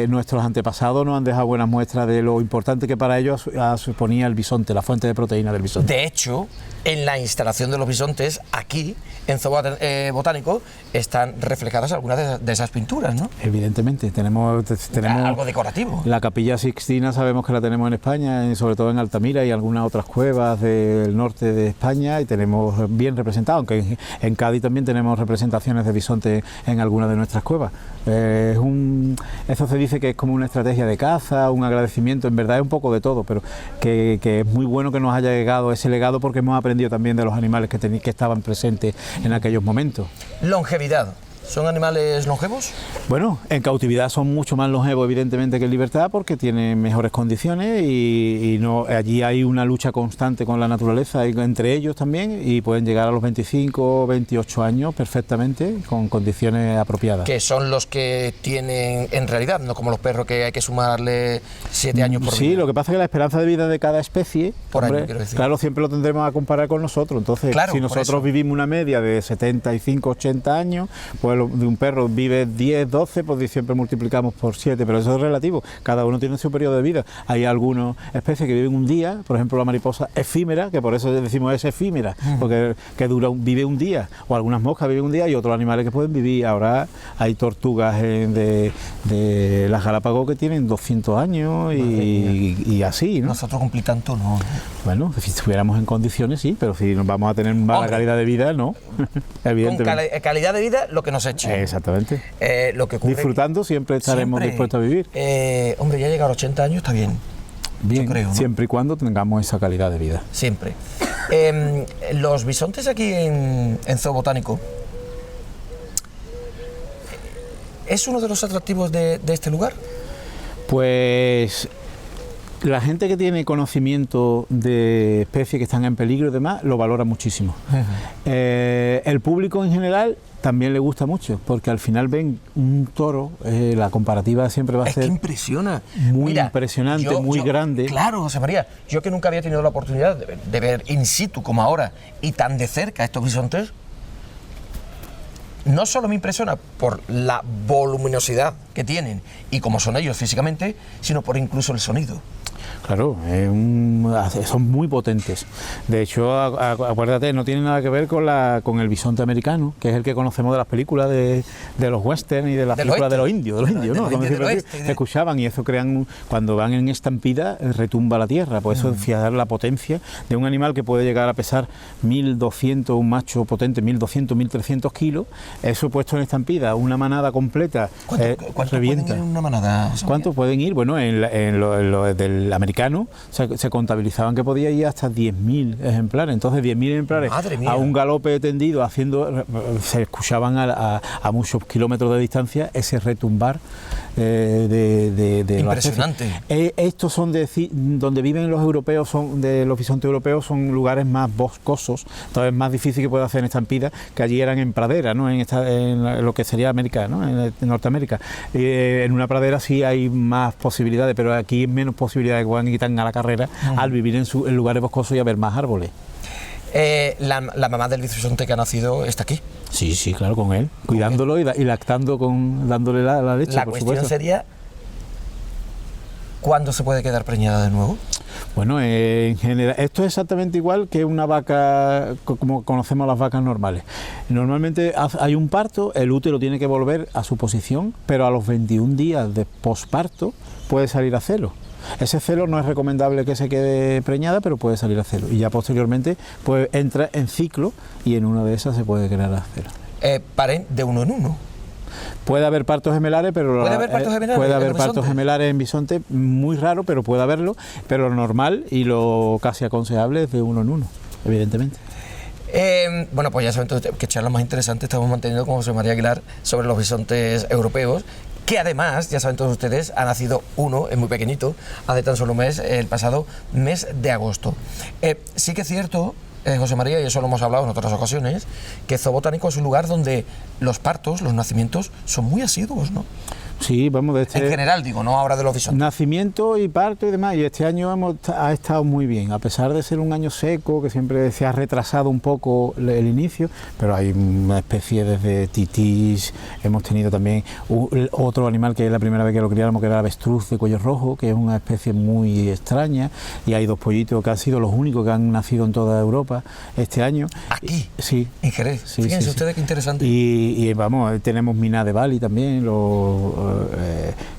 nuestros antepasados nos han dejado buenas muestras de lo importante que para ellos suponía el bisonte, la fuente de proteína del bisonte. De hecho, en la instalación de los bisontes, aquí, en Zoo Botánico, están reflejadas algunas de esas pinturas, ¿no? Evidentemente, tenemos algo decorativo. La Capilla Sixtina sabemos que la tenemos en España, sobre todo en Altamira y algunas otras cuevas del norte de España, y tenemos bien representado, aunque en Cádiz también tenemos representaciones de bisonte en algunas de nuestras cuevas. Eso se dice que es como una estrategia de caza, un agradecimiento, en verdad es un poco de todo, pero que es muy bueno que nos haya llegado ese legado porque hemos aprendido también de los animales que estaban presentes en aquellos momentos. Longevidad. ¿Son animales longevos? Bueno, en cautividad son mucho más longevos evidentemente que en libertad porque tienen mejores condiciones y allí hay una lucha constante con la naturaleza y entre ellos también y pueden llegar a los 25 o 28 años perfectamente con condiciones apropiadas. Que son los que tienen en realidad, no como los perros que hay que sumarle 7 años por vida. Sí, lo que pasa es que la esperanza de vida de cada especie, por año, quiero decir. Claro, siempre lo tendremos a comparar con nosotros. Entonces, claro, si nosotros vivimos una media de 75, 80 años, pues de un perro vive 10, 12, pues siempre multiplicamos por 7, pero eso es relativo, cada uno tiene su periodo de vida. Hay algunas especies que viven un día, por ejemplo la mariposa efímera, que por eso decimos es efímera, porque vive un día, o algunas moscas viven un día y otros animales que pueden vivir. Ahora hay tortugas de las Galápagos que tienen 200 años y así, ¿no? Nosotros cumplir tanto no. Bueno, si estuviéramos en condiciones sí, pero si nos vamos a tener mala calidad de vida, no. Evidentemente. Con calidad de vida, lo que nos eche. Exactamente. Lo que ocurre, disfrutando siempre estaremos dispuestos a vivir. Hombre, ya llegar a los 80 años está bien. Bien, yo creo, ¿no? Siempre y cuando tengamos esa calidad de vida. Siempre. Los bisontes aquí en Zoo Botánico, ¿es uno de los atractivos de este lugar? Pues la gente que tiene conocimiento de especies que están en peligro y demás lo valora muchísimo. El público en general también le gusta mucho, porque al final ven un toro, la comparativa siempre va a ser... Es que impresiona. Muy impresionante, muy grande. Claro, José María, yo que nunca había tenido la oportunidad de ver in situ como ahora y tan de cerca estos bisontes, no solo me impresiona por la voluminosidad que tienen y cómo son ellos físicamente, sino por incluso el sonido. Claro, son muy potentes. De hecho, acuérdate, no tiene nada que ver con el bisonte americano, que es el que conocemos de las películas de los western y de las películas de los indios, ¿no? Se escuchaban y eso cuando van en estampida, retumba la tierra. Por eso fijar la potencia de un animal que puede llegar a pesar 1.200, un macho potente, 1.200, 1.300 kilos, eso puesto en estampida, una manada completa. revienta. ¿Cuántos pueden ir en una manada? ¿Cuántos pueden ir? Bueno, en lo del americano se contabilizaban que podía ir hasta 10.000 ejemplares. Entonces, 10.000 ejemplares a un galope tendido, se escuchaban a muchos kilómetros de distancia ese retumbar de impresionante. Estos son donde viven los europeos, de los bisontes europeos, son lugares más boscosos, entonces es más difícil que pueda hacer estampida, que allí eran en pradera, ¿no? En lo que sería América, ¿no? En Norteamérica. En una pradera sí hay más posibilidades, pero aquí hay menos posibilidades de que puedan quitar a la carrera al vivir en lugares boscosos y haber más árboles. La mamá del bisonte que ha nacido está aquí. Sí, claro, con él, cuidándolo y lactando, dándole la leche, La por cuestión supuesto. sería, ¿cuándo se puede quedar preñada de nuevo? Bueno, en general, esto es exactamente igual que una vaca, como conocemos las vacas normales. Normalmente hay un parto, el útero tiene que volver a su posición, pero a los 21 días de posparto puede salir a celo. Ese celo no es recomendable que se quede preñada, pero puede salir a celo. Y ya posteriormente pues entra en ciclo y en una de esas se puede crear a celo. Paren de uno en uno. Puede haber partos gemelares, pero ¿Puede haber partos gemelares? Puede haber partos gemelares en bisonte, muy raro, pero puede haberlo. Pero lo normal y lo casi aconsejable es de uno en uno, evidentemente. Bueno, pues ya saben entonces qué charla más interesante estamos manteniendo con José María Aguilar sobre los bisontes europeos, que además, ya saben todos ustedes, ha nacido uno, es muy pequeñito, hace tan solo un mes, el pasado mes de agosto. Sí que es cierto, José María, y eso lo hemos hablado en otras ocasiones, que Zoo Botánico es un lugar donde los partos, los nacimientos, son muy asiduos, ¿no? Sí, vamos, en general, digo, no ahora de los bisontes. Nacimiento y parto y demás, y este año ha estado muy bien, a pesar de ser un año seco, que siempre se ha retrasado un poco el inicio, pero hay una especie desde titís, hemos tenido también otro animal que es la primera vez que lo criáramos, que era el avestruz de cuello rojo, que es una especie muy extraña, y hay 2 pollitos que han sido los únicos que han nacido en toda Europa este año. ¿Aquí? Sí. ¿En Jerez? Sí, Fíjense sí, ustedes qué interesante. Y vamos, tenemos Miná de Bali también,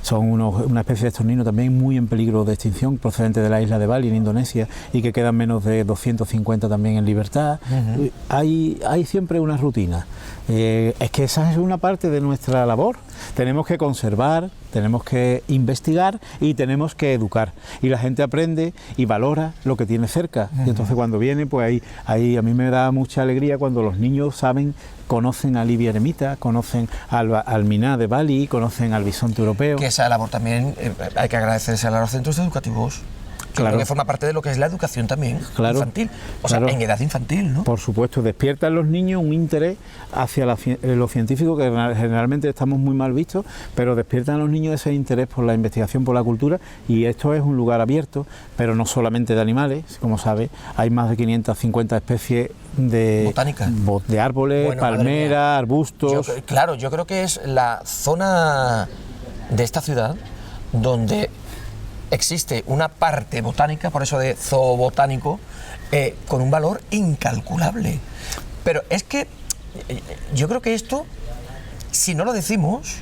son una especie de estornino también muy en peligro de extinción, procedente de la isla de Bali en Indonesia, y que quedan menos de 250 también en libertad. Hay siempre una rutina. Es que esa es una parte de nuestra labor. Tenemos que conservar, tenemos que investigar y tenemos que educar. Y la gente aprende y valora lo que tiene cerca. Y entonces cuando viene, pues ahí a mí me da mucha alegría cuando los niños conocen a Livia eremita, conocen al Miná de Bali, conocen al bisonte europeo. Que esa labor también hay que agradecerse a los centros educativos. Claro. Que forma parte de lo que es la educación también, claro, infantil, o sea, en edad infantil, ¿no? Por supuesto, despierta en los niños un interés hacia lo científico, que generalmente estamos muy mal vistos, pero despiertan a los niños ese interés por la investigación, por la cultura, y esto es un lugar abierto, pero no solamente de animales, como sabe, hay más de 550 especies botánicas, de árboles, bueno, palmeras, arbustos. Yo creo que es la zona de esta ciudad donde existe una parte botánica, por eso de zoobotánico, con un valor incalculable. Pero es que yo creo que esto, si no lo decimos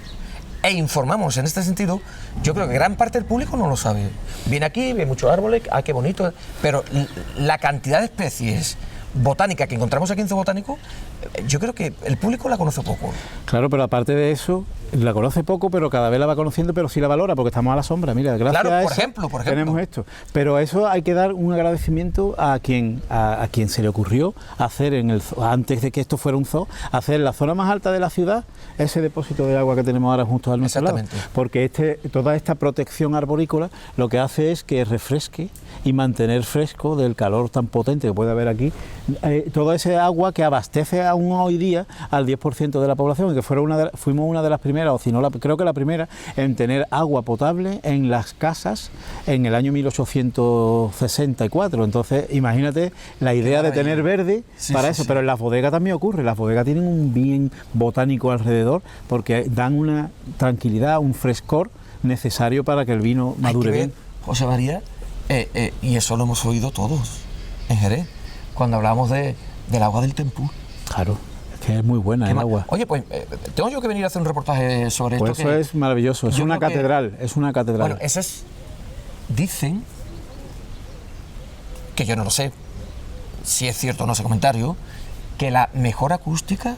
e informamos en este sentido, yo creo que gran parte del público no lo sabe. Viene aquí, ve muchos árboles, qué bonito, pero la cantidad de especies botánica que encontramos aquí en Zoo Botánico, yo creo que el público la conoce poco. Claro, pero aparte de eso, la conoce poco, pero cada vez la va conociendo, pero sí la valora, porque estamos a la sombra. Mira, gracias a eso, por ejemplo, tenemos esto. Pero a eso hay que dar un agradecimiento a quien se le ocurrió hacer antes de que esto fuera un zoo, hacer en la zona más alta de la ciudad ese depósito de agua que tenemos ahora justo al nuestro lado. Porque toda esta protección arborícola lo que hace es que refresque y mantener fresco del calor tan potente que puede haber aquí, toda esa agua que abastece aún hoy día al 10% de la población, y que fuimos una de las primeras, o si no, creo que la primera, en tener agua potable en las casas en el año 1864. Entonces, imagínate la idea de tener verde para eso, pero en las bodegas también ocurre. Las bodegas tienen un bien botánico alrededor porque dan una tranquilidad, un frescor necesario para que el vino madure bien. José María, y eso lo hemos oído todos en Jerez, cuando hablábamos del agua del Tempú. Claro, es que es muy buena el agua. Oye, pues tengo yo que venir a hacer un reportaje sobre esto. Pues eso es maravilloso, es una catedral, es una catedral. Bueno, dicen, que yo no lo sé si es cierto o no ese comentario, que la mejor acústica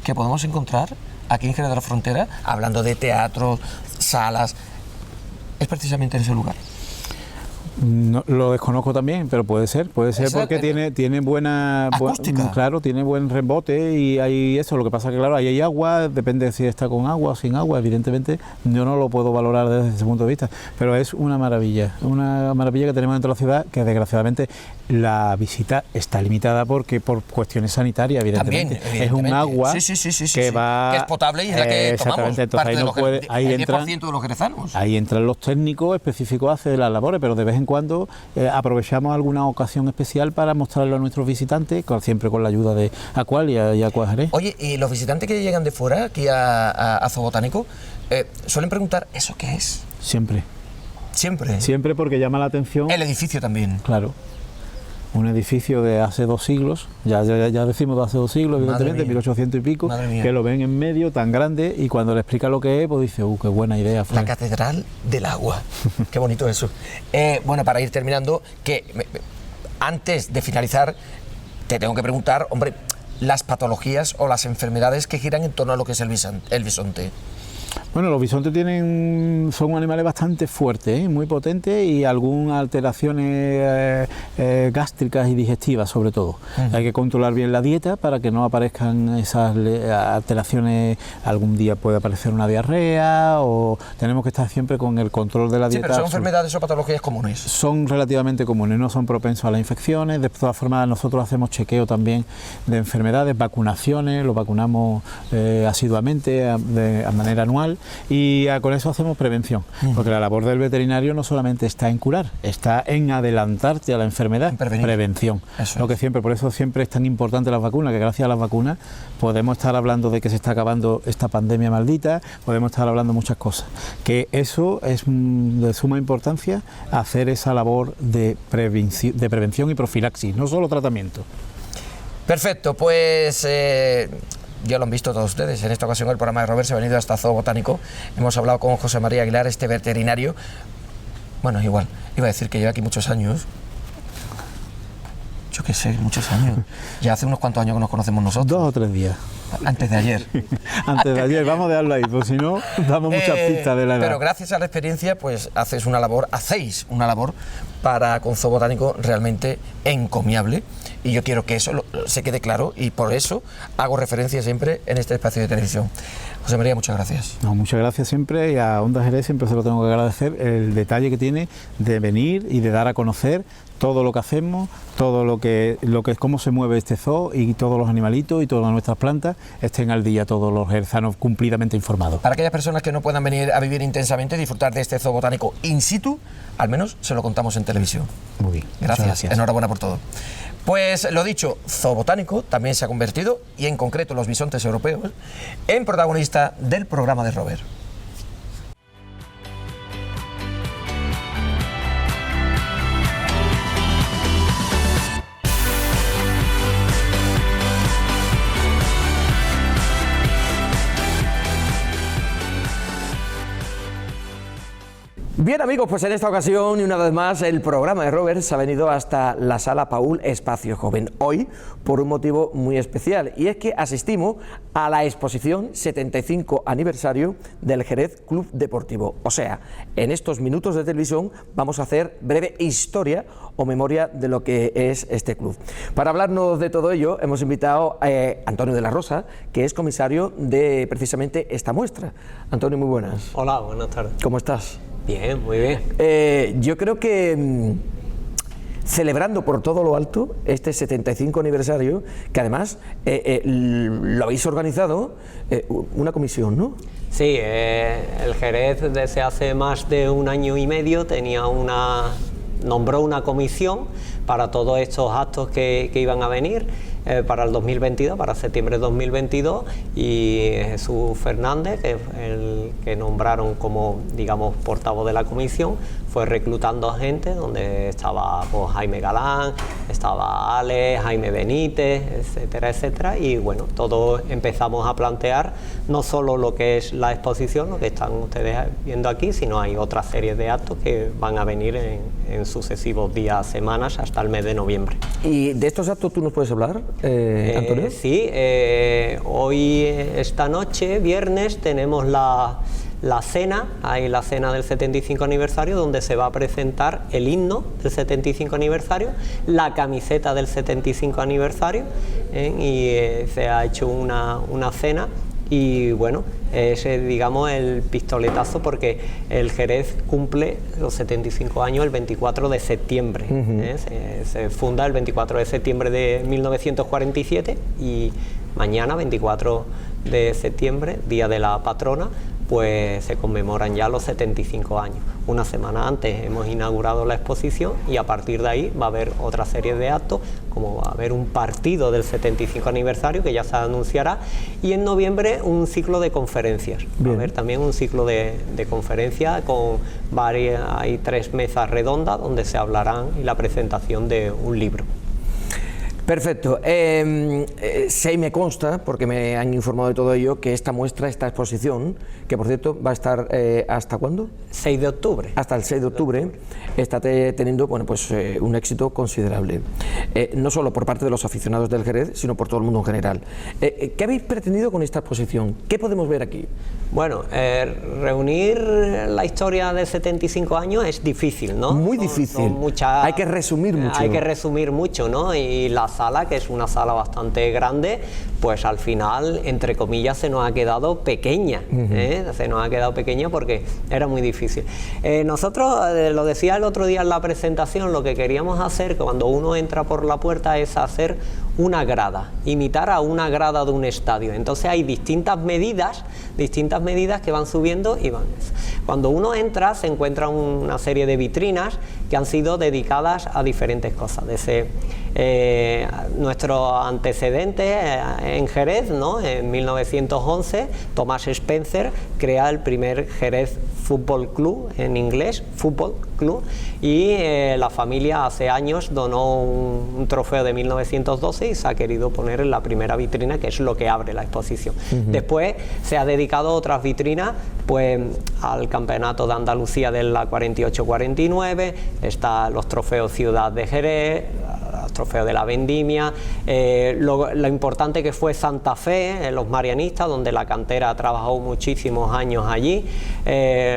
que podemos encontrar aquí en Jerez de la Frontera, hablando de teatros, salas, es precisamente en ese lugar. No, lo desconozco también, pero puede ser porque tiene buena acústica. Claro, tiene buen rebote y hay eso. Lo que pasa que claro, ahí hay agua, depende si está con agua o sin agua. Evidentemente, yo no lo puedo valorar desde ese punto de vista, pero es una maravilla que tenemos dentro de la ciudad, que desgraciadamente la visita está limitada porque por cuestiones sanitarias, evidentemente. También, es un agua que va, que es potable y es la que tomamos. Entonces parte ahí no puede, ahí el entran 10% de los jerezanos. Ahí entran los técnicos específicos a hacer las labores, pero de vez en cuando aprovechamos alguna ocasión especial para mostrarlo a nuestros visitantes, siempre con la ayuda de Aqualia y Aquajaré. Oye, y los visitantes que llegan de fuera aquí a Zoobotánico suelen preguntar, ¿eso qué es? Siempre. Siempre. Siempre porque llama la atención. El edificio también. Claro. Un edificio de hace 2 siglos, ya decimos de hace 2 siglos, evidentemente, 1800 y pico, que lo ven en medio, tan grande, y cuando le explica lo que es, pues dice, qué buena idea fue. La Catedral del Agua. Qué bonito eso. Bueno, para ir terminando, antes de finalizar, te tengo que preguntar, hombre, las patologías o las enfermedades que giran en torno a lo que es el bisonte. Bueno, los bisontes son animales bastante fuertes, muy potentes y algunas alteraciones gástricas y digestivas sobre todo. Hay que controlar bien la dieta para que no aparezcan esas alteraciones. Algún día puede aparecer una diarrea o tenemos que estar siempre con el control de la dieta. Sí, pero son enfermedades o patologías comunes. Son relativamente comunes, no son propensos a las infecciones. De todas formas, nosotros hacemos chequeo también de enfermedades, vacunaciones, lo vacunamos asiduamente de manera anual. Y con eso hacemos prevención, porque la labor del veterinario no solamente está en curar, está en adelantarte a la enfermedad, prevención. Lo que siempre, por eso siempre es tan importante las vacunas, que gracias a las vacunas podemos estar hablando de que se está acabando esta pandemia maldita, podemos estar hablando de muchas cosas, que eso es de suma importancia, hacer esa labor de prevención y profilaxis, no solo tratamiento. Perfecto, pues ya lo han visto todos ustedes. En esta ocasión el programa de Robert se ha venido hasta Zoobotánico. Hemos hablado con José María Aguilar, este veterinario. Bueno, igual, iba a decir que lleva aquí muchos años. Yo qué sé, muchos años. Ya hace unos cuantos años que nos conocemos nosotros. 2 o 3 días. Antes de ayer. Antes de ayer, vamos a dejarlo ahí, porque si no, damos muchas pistas de la edad. Pero gracias a la experiencia, pues hacéis una labor para con Zoobotánico realmente encomiable. Y yo quiero que eso se quede claro y por eso hago referencia siempre en este espacio de televisión. José María, muchas gracias. No, muchas gracias siempre, y a Onda Jerez siempre se lo tengo que agradecer el detalle que tiene de venir y de dar a conocer todo lo que hacemos, todo lo que es cómo se mueve este zoo y todos los animalitos y todas nuestras plantas estén al día, todos los jerezanos cumplidamente informados. Para aquellas personas que no puedan venir a vivir intensamente, disfrutar de este Zoobotánico in situ, al menos se lo contamos en televisión. Muy bien. Gracias. Enhorabuena por todo. Pues lo dicho, Zoobotánico también se ha convertido, y en concreto los bisontes europeos, en protagonista del programa de Robert. Bien amigos, pues en esta ocasión y una vez más el programa de Robert se ha venido hasta la Sala Paul Espacio Joven. Hoy por un motivo muy especial, y es que asistimos a la exposición 75 aniversario del Jerez Club Deportivo. O sea, en estos minutos de televisión vamos a hacer breve historia o memoria de lo que es este club. Para hablarnos de todo ello hemos invitado a Antonio de la Rosa, que es comisario de precisamente esta muestra. Antonio, muy buenas. Hola, buenas tardes. ¿Cómo estás? Bien, muy bien. Yo creo que celebrando por todo lo alto este 75 aniversario, que además lo habéis organizado una comisión, ¿no? Sí, el Jerez desde hace más de 1 año y medio nombró una comisión para todos estos actos que iban a venir para el 2022, para septiembre de 2022, y Jesús Fernández, que es el que nombraron como, digamos, portavoz de la comisión, fue reclutando gente, donde estaba pues, Jaime Galán, estaba Ale, Jaime Benítez, etcétera, etcétera, y bueno, todos empezamos a plantear no solo lo que es la exposición, lo que están ustedes viendo aquí, sino hay otra serie de actos que van a venir en sucesivos días, semanas, hasta el mes de noviembre. ¿Y de estos actos tú nos puedes hablar, Antonio? Sí, hoy, esta noche, viernes, tenemos la cena, hay la cena del 75 aniversario, donde se va a presentar el himno del 75 aniversario, la camiseta del 75 aniversario, y se ha hecho una cena. Y bueno, es digamos el pistoletazo, porque el Jerez cumple los 75 años el 24 de septiembre. Se funda el 24 de septiembre de 1947 y mañana, 24 de septiembre, día de la patrona, pues se conmemoran ya los 75 años. Una semana antes hemos inaugurado la exposición y a partir de ahí va a haber otra serie de actos, como va a haber un partido del 75 aniversario que ya se anunciará, y en noviembre un ciclo de conferencias. Va a haber también un ciclo de conferencias con varias, hay 3 mesas redondas donde se hablarán y la presentación de un libro. Perfecto. Sí, me consta, porque me han informado de todo ello, que esta muestra, esta exposición, que por cierto va a estar ¿hasta cuándo? 6 de octubre. Hasta el 6 de octubre, está teniendo bueno, pues, un éxito considerable. No solo por parte de los aficionados del Jerez, sino por todo el mundo en general. ¿Qué habéis pretendido con esta exposición? ¿Qué podemos ver aquí? Bueno, reunir la historia de 75 años es difícil, ¿no? Muy difícil. Hay que resumir mucho. Hay que resumir mucho, ¿no? Y la sala, que es una sala bastante grande, pues al final, entre comillas, se nos ha quedado pequeña. Se nos ha quedado pequeña porque era muy difícil. Nosotros, lo decía el otro día en la presentación, lo que queríamos hacer cuando uno entra por la puerta es hacer una grada, imitar a una grada de un estadio. Entonces hay distintas medidas que van subiendo y van. Cuando uno entra se encuentra una serie de vitrinas que han sido dedicadas a diferentes cosas. Desde nuestro antecedente en Jerez, ¿no? En 1911, Thomas Spencer crea el primer Jerez Fútbol Club, en inglés, Fútbol Club, y la familia hace años donó un trofeo de 1912 y se ha querido poner en la primera vitrina, que es lo que abre la exposición. Después se ha dedicado otras vitrinas, pues al campeonato de Andalucía de la 48-49, está los trofeos Ciudad de Jerez, los trofeos de la Vendimia, lo importante que fue Santa Fe, los marianistas, donde la cantera ha trabajado muchísimos años allí,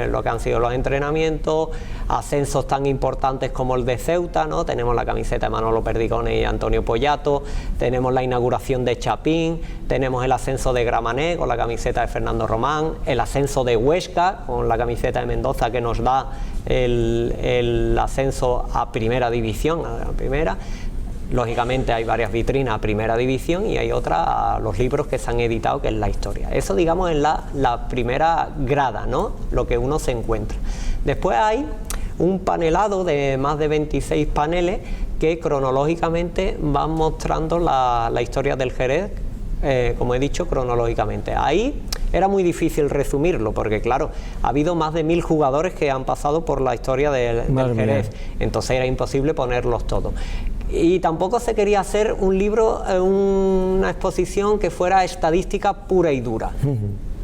lo que han sido los entrenamientos, ascensos tan importantes como el de Ceuta, ¿no? Tenemos la camiseta de Manolo Perdigone y Antonio Pollato, tenemos la inauguración de Chapín, tenemos el ascenso de Gramenet con la camiseta de Fernando Román, el ascenso de Huesca con la camiseta de Mendoza, que nos da el ascenso a primera división, a la primera. Lógicamente hay varias vitrinas a primera división y hay otras a los libros que se han editado, que es la historia. Eso, digamos, es la primera grada, ¿no? Lo que uno se encuentra. Después hay un panelado de más de 26 paneles que cronológicamente van mostrando la historia del Jerez, como he dicho, cronológicamente. Ahí era muy difícil resumirlo, porque claro, ha habido más de 1000 jugadores que han pasado por la historia del Jerez, entonces era imposible ponerlos todos. Y tampoco se quería hacer un libro, una exposición que fuera estadística pura y dura.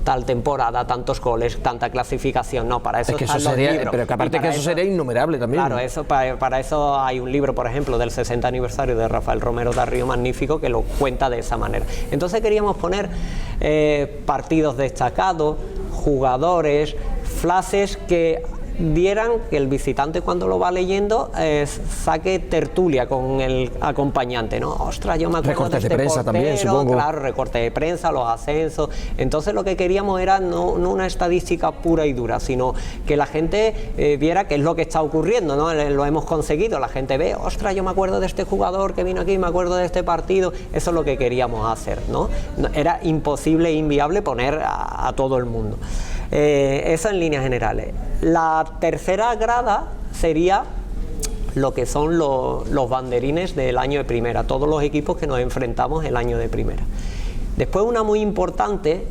Tal temporada, tantos goles, tanta clasificación. No, para eso es que están eso los sería, libros. pero que aparte que eso sería innumerable también. Claro, eso, para eso hay un libro, por ejemplo, del 60 aniversario de Rafael Romero Tarrío, magnífico, que lo cuenta de esa manera. Entonces queríamos poner partidos destacados, jugadores, flashes que dieran que el visitante, cuando lo va leyendo, saque tertulia con el acompañante, ¿no? Ostras, yo me acuerdo recortes de este prensa portero, también, supongo. Claro, recortes de prensa, los ascensos. Entonces lo que queríamos era no una estadística pura y dura, sino que la gente viera qué es lo que está ocurriendo, ¿no? Lo hemos conseguido, la gente ve, ostras, yo me acuerdo de este jugador que vino aquí, me acuerdo de este partido. Eso es lo que queríamos hacer, ¿no? Era imposible e inviable poner a todo el mundo. Eso en líneas generales. La tercera grada sería lo que son los banderines del año de primera, todos los equipos que nos enfrentamos el año de primera. Después una muy importante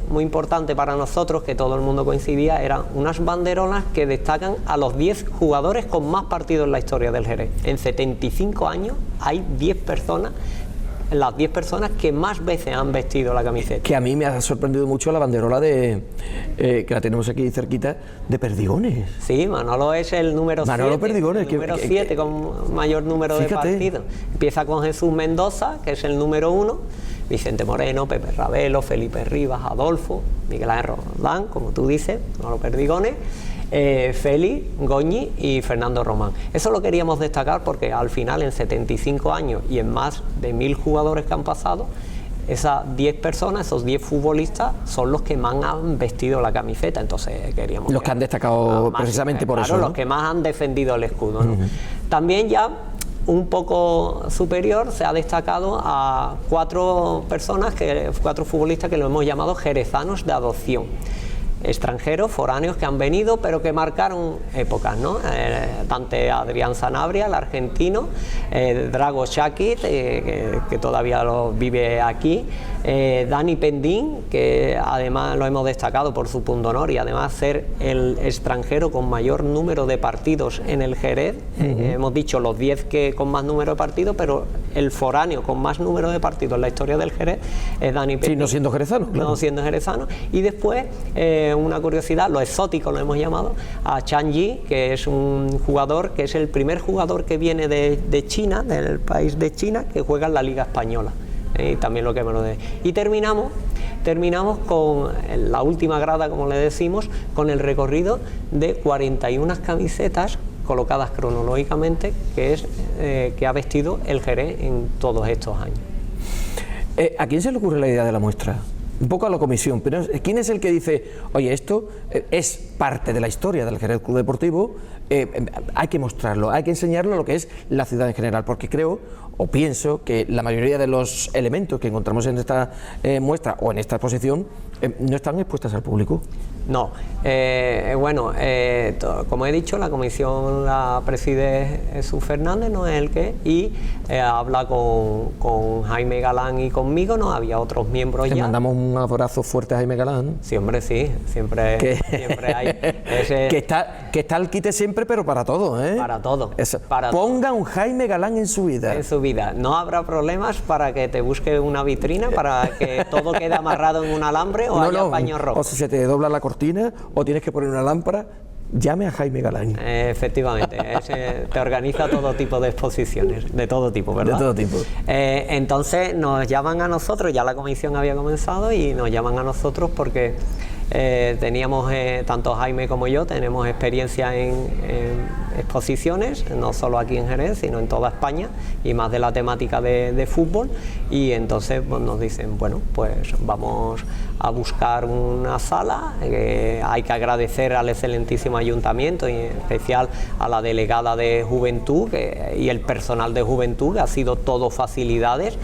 para nosotros, que todo el mundo coincidía, eran unas banderolas que destacan a los 10 jugadores con más partidos en la historia del Jerez. En 75 años hay 10 personas, las 10 personas que más veces han vestido la camiseta. Que a mí me ha sorprendido mucho la banderola que la tenemos aquí cerquita, de Perdigones. Sí, Manolo es el número 7. Manolo Perdigones. El número 7 con mayor número de partidos. Empieza con Jesús Mendoza, que es el número 1. Vicente Moreno, Pepe Ravelo, Felipe Rivas, Adolfo, Miguel Ángel Roldán, como tú dices, Manolo Perdigones, Félix, Goñi y Fernando Román. Eso lo queríamos destacar porque al final, en 75 años y en más de 1000 jugadores que han pasado, esas 10 personas, esos 10 futbolistas son los que más han vestido la camiseta. Entonces queríamos... Los que han destacado precisamente por eso, ¿no? Los que más han defendido el escudo, ¿no? También ya un poco superior se ha destacado a 4 futbolistas que lo hemos llamado jerezanos de adopción. Extranjeros, foráneos que han venido pero que marcaron épocas, ¿no? Dante Adrián Sanabria, el argentino, Drago Shakir, que todavía lo vive aquí, Dani Pendín, que además lo hemos destacado por su pundonor y además ser el extranjero con mayor número de partidos en el Jerez. Hemos dicho los 10 que con más número de partidos, pero el foráneo con más número de partidos en la historia del Jerez es Dani Pendín. Sí, no siendo jerezano. Claro. No siendo jerezano. Y después, una curiosidad, lo exótico lo hemos llamado, a Chan Yi, que es un jugador, que es el primer jugador que viene de China, del país de China, que juega en la Liga Española. Y también lo que me lo de. Y terminamos con la última grada, como le decimos, con el recorrido de 41 camisetas colocadas cronológicamente, que ha vestido el Jerez en todos estos años. ¿A quién se le ocurre la idea de la muestra? Un poco a la comisión, pero ¿quién es el que dice, oye, esto es parte de la historia del Jerez Club Deportivo, hay que mostrarlo, hay que enseñarlo a lo que es la ciudad en general? Porque creo o pienso que la mayoría de los elementos que encontramos en esta muestra o en esta exposición no están expuestas al público. No, como he dicho, la comisión la preside Jesús Fernández, no es el que, y habla con Jaime Galán y conmigo, no había otros miembros. Le ya. mandamos un abrazo fuerte a Jaime Galán. Sí, hombre, sí, siempre hay. Que está al quite siempre, pero para todo, ¿eh? Para todo. Ponga un Jaime Galán en su vida. En su vida. No habrá problemas para que te busque una vitrina, para que todo quede amarrado en un alambre o haya paños rojos. O si se te dobla la cortina o tienes que poner una lámpara, llame a Jaime Galán. Efectivamente, te organiza todo tipo de exposiciones, de todo tipo, ¿verdad? De todo tipo. Entonces nos llaman a nosotros, ya la comisión había comenzado y nos llaman a nosotros porque teníamos, tanto Jaime como yo, tenemos experiencia en exposiciones, no solo aquí en Jerez, sino en toda España, y más de la temática de fútbol, y entonces pues, nos dicen, bueno, pues vamos a buscar una sala. Hay que agradecer al excelentísimo ayuntamiento y en especial a la delegada de Juventud y el personal de Juventud, que ha sido todo facilidades,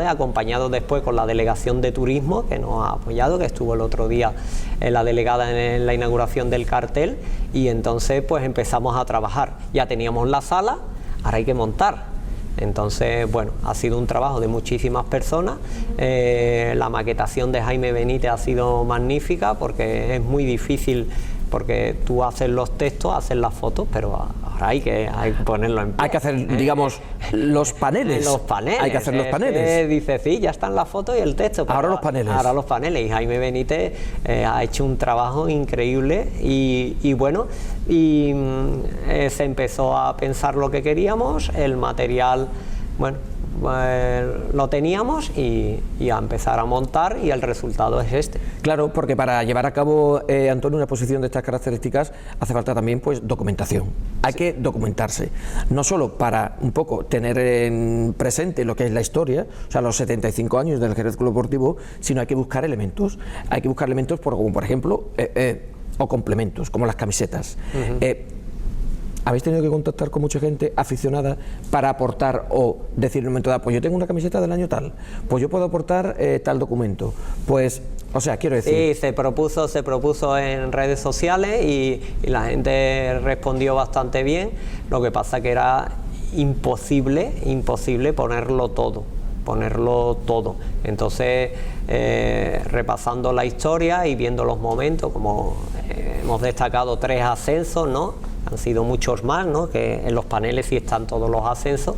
acompañado después con la delegación de Turismo, que nos ha apoyado, que estuvo el otro día la delegada en la inauguración del cartel, y entonces pues empezamos a trabajar. Ya teníamos la sala, ahora hay que montar. Entonces, bueno, ha sido un trabajo de muchísimas personas. La maquetación de Jaime Benítez ha sido magnífica, porque es muy difícil, porque tú haces los textos, haces las fotos, pero ahora hay que ponerlo en pie. Hay que hacer, digamos, los paneles. Los paneles. Hay que hacer los paneles. Dice, sí, ya están las fotos y el texto. Ahora los paneles. Ahora los paneles. Y Jaime Benítez ha hecho un trabajo increíble y bueno, se empezó a pensar lo que queríamos, el material, bueno, lo teníamos y a empezar a montar, y el resultado es este. Claro, porque para llevar a cabo, Antonio, una exposición de estas características hace falta también pues documentación. Hay que documentarse, no solo para un poco tener en presente lo que es la historia, o sea, los 75 años del Jerez Club Deportivo, sino hay que buscar elementos. Hay que buscar elementos como por ejemplo, o complementos, como las camisetas. ¿Habéis tenido que contactar con mucha gente aficionada para aportar o decir en un momento dado, pues yo tengo una camiseta del año tal, pues yo puedo aportar tal documento? Pues, o sea, quiero decir... Sí, se propuso en redes sociales y la gente respondió bastante bien. Lo que pasa que era imposible ponerlo todo. ponerlo todo. Entonces, repasando la historia y viendo los momentos, como hemos destacado 3 ascensos, ¿no? Han sido muchos más, ¿no? Que en los paneles sí están todos los ascensos,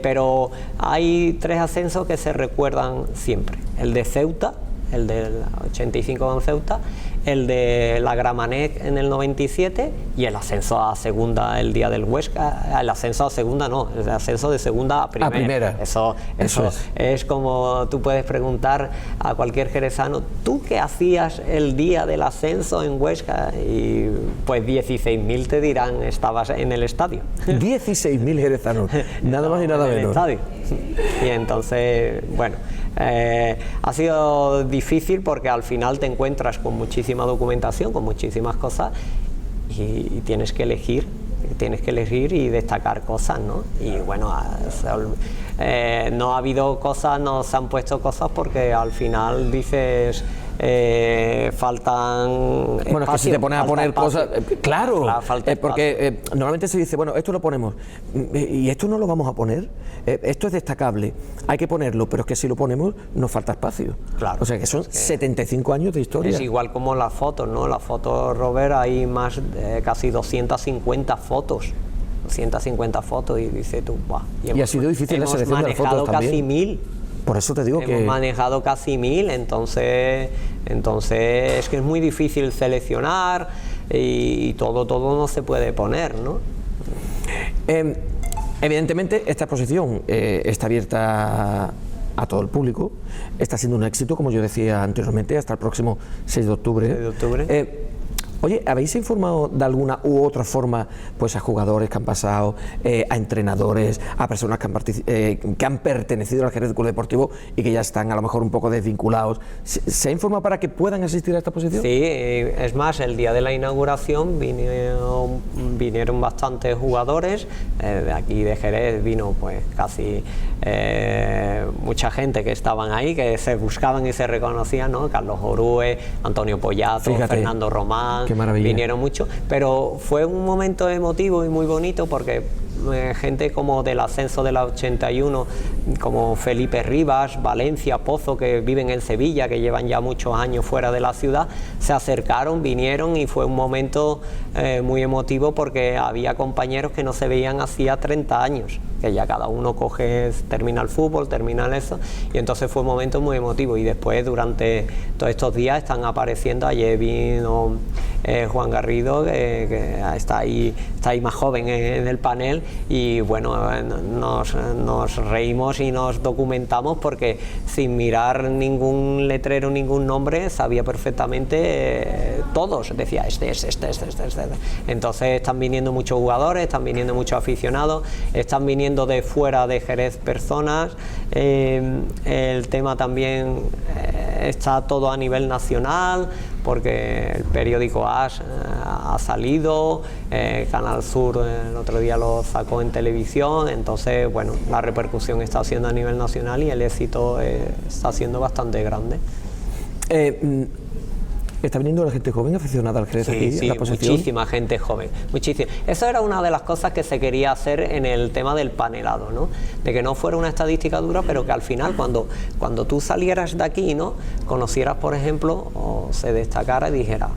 pero hay 3 ascensos que se recuerdan siempre. El de Ceuta, el del 85 con Ceuta, el de la Gramenet en el 97 y el ascenso a segunda el día del Huesca. El ascenso a segunda no, el ascenso de segunda a primera. Eso es como tú puedes preguntar a cualquier jerezano, ¿tú qué hacías el día del ascenso en Huesca? Y pues 16.000 te dirán, estabas en el estadio. 16.000 jerezanos, nada más y nada menos. Estadio. Y entonces, bueno, ha sido difícil porque al final te encuentras con muchísima documentación, con muchísimas cosas y tienes que elegir y destacar cosas, ¿no? Y bueno, no ha habido cosas, no se han puesto cosas porque al final dices faltan bueno, es que si te pones a poner cosas, claro, porque normalmente se dice, bueno, esto lo ponemos y esto no lo vamos a poner, esto es destacable, hay que ponerlo, pero es que si lo ponemos nos falta espacio, claro, o sea que son 75 años de historia. Es igual como las fotos, ¿no? Las fotos, Robert, hay más casi 250 fotos y dices tú, ¡buah! Y ha sido difícil la selección de las fotos también. Casi 1000. Por eso te digo hemos manejado casi 1000, entonces es que es muy difícil seleccionar y todo no se puede poner, ¿no? Evidentemente esta exposición está abierta a todo el público, está siendo un éxito, como yo decía anteriormente, hasta el próximo 6 de octubre. 6 de octubre. Oye, ¿habéis informado de alguna u otra forma pues a jugadores que han pasado, a entrenadores, a personas que han pertenecido al Jerez Club Deportivo y que ya están a lo mejor un poco desvinculados? ¿Se ha informado para que puedan asistir a esta exposición? Sí, es más, el día de la inauguración vinieron bastantes jugadores, de aquí de Jerez vino pues casi mucha gente que estaban ahí, que se buscaban y se reconocían, ¿no? Carlos Orue, Antonio Pollazo, Fernando Román. Qué maravilla. Vinieron mucho, pero fue un momento emotivo y muy bonito porque gente como del ascenso de la 81, como Felipe Rivas, Valencia, Pozo, que viven en Sevilla, que llevan ya muchos años fuera de la ciudad, se acercaron, vinieron y fue un momento muy emotivo porque había compañeros que no se veían hacía 30 años, que ya cada uno termina el fútbol, termina eso, y entonces fue un momento muy emotivo. Y después durante todos estos días están apareciendo, ayer vino Juan Garrido, que está ahí más joven en el panel, y bueno, nos reímos y nos documentamos porque sin mirar ningún letrero, ningún nombre, sabía perfectamente todos, decía este. Entonces están viniendo muchos jugadores, están viniendo muchos aficionados, están viniendo de fuera de Jerez personas, el tema también está todo a nivel nacional porque el periódico AS ha salido, Canal Sur el otro día lo sacó en televisión, entonces bueno, la repercusión está siendo a nivel nacional y el éxito está siendo bastante grande. ¿Está viniendo la gente joven aficionada al Jerez aquí en la exposición? Muchísima gente joven, muchísima. Eso era una de las cosas que se quería hacer en el tema del panelado, ¿no? De que no fuera una estadística dura, pero que al final cuando tú salieras de aquí, ¿no? Conocieras, por ejemplo, o se destacara y dijera,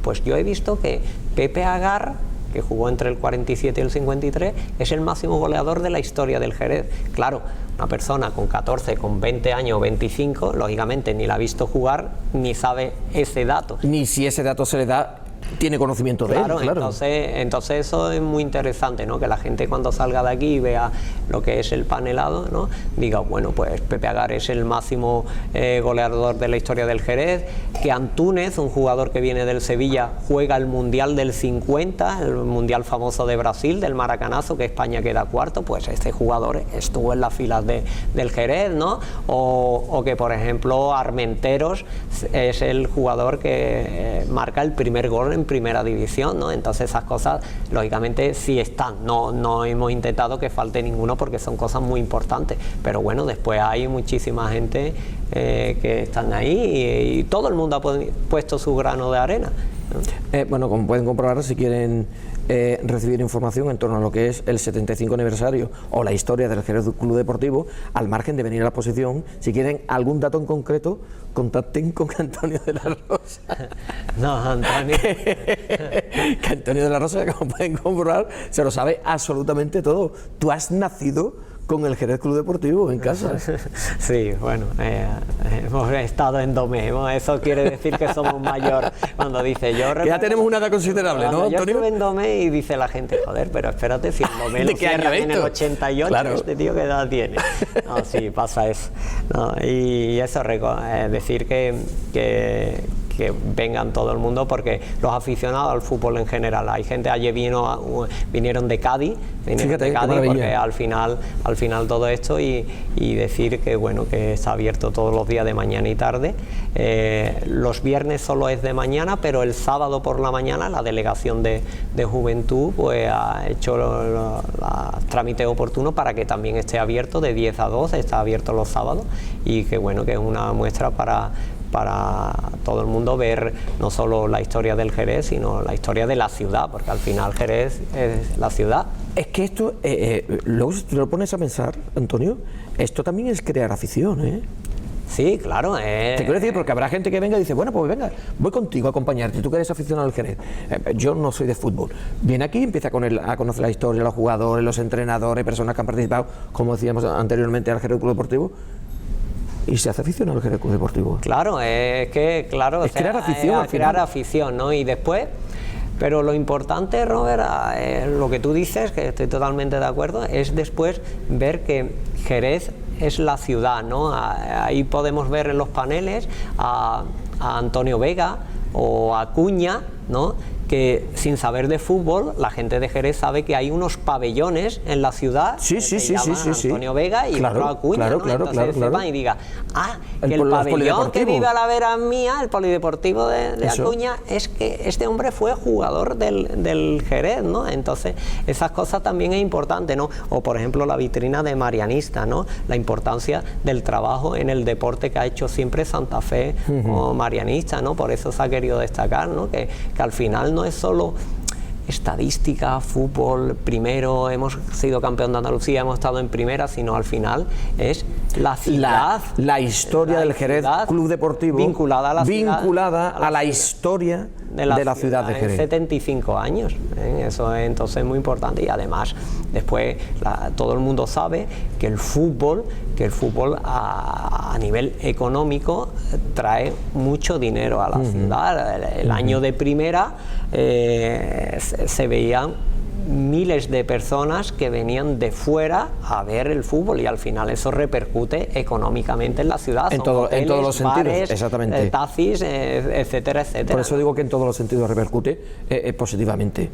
pues yo he visto que Pepe Agar, que jugó entre el 47 y el 53, es el máximo goleador de la historia del Jerez. Claro, una persona con 14, con 20 años, 25, lógicamente ni la ha visto jugar, ni sabe ese dato. Ni si ese dato se le da, tiene conocimiento de él, claro. Entonces eso es muy interesante, ¿no? Que la gente cuando salga de aquí y vea lo que es el panelado, ¿no? Diga, bueno, pues Pepe Agar es el máximo goleador de la historia del Jerez, que Antúnez, un jugador que viene del Sevilla, juega el Mundial del 50, el Mundial famoso de Brasil, del Maracanazo, que España queda cuarto, pues este jugador estuvo en las filas del Jerez, ¿no? O que, por ejemplo, Armenteros es el jugador que marca el primer gol en primera división, ¿no? Entonces esas cosas lógicamente sí están, no hemos intentado que falte ninguno porque son cosas muy importantes, pero bueno, después hay muchísima gente que están ahí y todo el mundo ha puesto su grano de arena, ¿no? Bueno, como pueden comprobar, si quieren recibir información en torno a lo que es el 75 aniversario o la historia del Jerez Club Deportivo, al margen de venir a la exposición, si quieren algún dato en concreto, contacten con Antonio de la Rosa. No, Antonio. Que Antonio de la Rosa, como pueden comprobar, se lo sabe absolutamente todo. Tú has nacido con el Jerez Club Deportivo en casa. Sí, bueno, hemos estado en Domé, eso quiere decir que somos mayor. Cuando dice yo... Que ya tenemos una edad considerable, ¿no, Yo Antonio? estuve en Domé y dice la gente, joder, pero espérate, si en Domé ¿De lo qué año cierran en el esto? 88, Claro. este tío qué edad tiene. No, sí, pasa eso. No, y eso, decir que vengan todo el mundo, porque los aficionados al fútbol en general, hay gente, ayer vinieron de Cádiz, Fíjate, qué maravilla. porque al final todo esto y decir que bueno, que está abierto todos los días de mañana y tarde. Los viernes solo es de mañana, pero el sábado por la mañana la delegación de Juventud pues ha hecho los trámites oportunos para que también esté abierto de 10 a 2, está abierto los sábados, y que bueno, que es una muestra para todo el mundo ver no solo la historia del Jerez, sino la historia de la ciudad, porque al final Jerez es la ciudad. Es que esto, luego si te lo pones a pensar, Antonio, esto también es crear afición, ¿eh? Sí, claro. Te quiero decir, porque habrá gente que venga y dice, bueno, pues venga, voy contigo a acompañarte, tú que eres aficionado al Jerez. Yo no soy de fútbol. Viene aquí y empieza a conocer la historia, los jugadores, los entrenadores, personas que han participado, como decíamos anteriormente, al Jerez Club Deportivo, y se hace aficionado al Jerez Club Deportivo. Claro, es que, claro, es crear afición, al final. Crear afición, ¿no? Y después, pero lo importante, Robert, lo que tú dices, que estoy totalmente de acuerdo, es después ver que Jerez es la ciudad, ¿no? Ahí podemos ver en los paneles a Antonio Vega o a Cuña, ¿no? Que sin saber de fútbol, la gente de Jerez sabe que hay unos pabellones en la ciudad sí, que se llaman Antonio Vega y claro, otro Acuña, claro, ¿no? claro, Entonces claro. sepan y diga, que el pabellón que vive a la vera mía, el polideportivo de Acuña, es que este hombre fue jugador del Jerez, ¿no? Entonces esas cosas también es importante, ¿no? O por ejemplo la vitrina de Marianista, ¿no? La importancia del trabajo en el deporte que ha hecho siempre Santa Fe o Marianista, ¿no? Por eso se ha querido destacar, ¿no? Que al final no es solo estadística, fútbol, primero hemos sido campeón de Andalucía, hemos estado en primera, sino al final es la ciudad, la historia del Jerez Club Deportivo vinculada a la historia de la ciudad de Jerez. 75 años, eso es entonces muy importante. Y además después todo el mundo sabe que el fútbol a nivel económico trae mucho dinero a la ciudad. El año de primera se veían miles de personas que venían de fuera a ver el fútbol, y al final eso repercute económicamente en la ciudad. En todos los sentidos, bares, exactamente. taxis, etcétera, etcétera. Por eso digo que en todos los sentidos repercute positivamente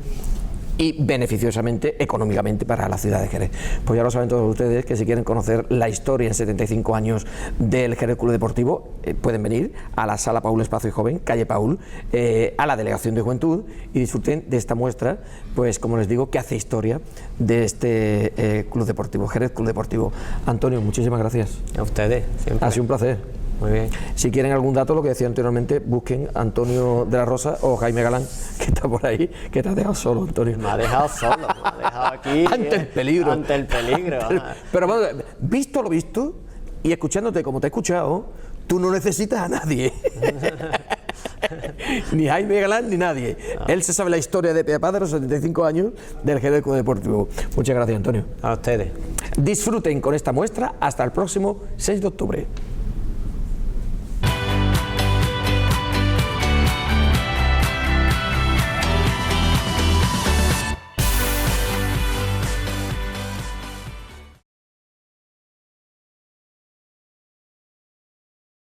y beneficiosamente económicamente para la ciudad de Jerez. Pues ya lo saben todos ustedes, que si quieren conocer la historia en 75 años del Jerez Club Deportivo, pueden venir a la Sala Paul Espacio y Joven, calle Paul, a la Delegación de Juventud, y disfruten de esta muestra, pues como les digo, que hace historia de este Club Deportivo, Jerez Club Deportivo. Antonio, muchísimas gracias. A ustedes, siempre. Ha sido un placer. Muy bien. Si quieren algún dato, lo que decía anteriormente, busquen Antonio de la Rosa o Jaime Galán, que está por ahí, que te has dejado solo, Antonio. Me ha dejado solo, me ha dejado aquí. Ante el peligro. Ante el peligro. Pero bueno, visto lo visto, y escuchándote como te he escuchado, tú no necesitas a nadie. Ni Jaime Galán ni nadie. Él se sabe la historia de Peapá de los 75 años del Jerez Club Deportivo. Muchas gracias, Antonio. A ustedes. Disfruten con esta muestra hasta el próximo 6 de octubre.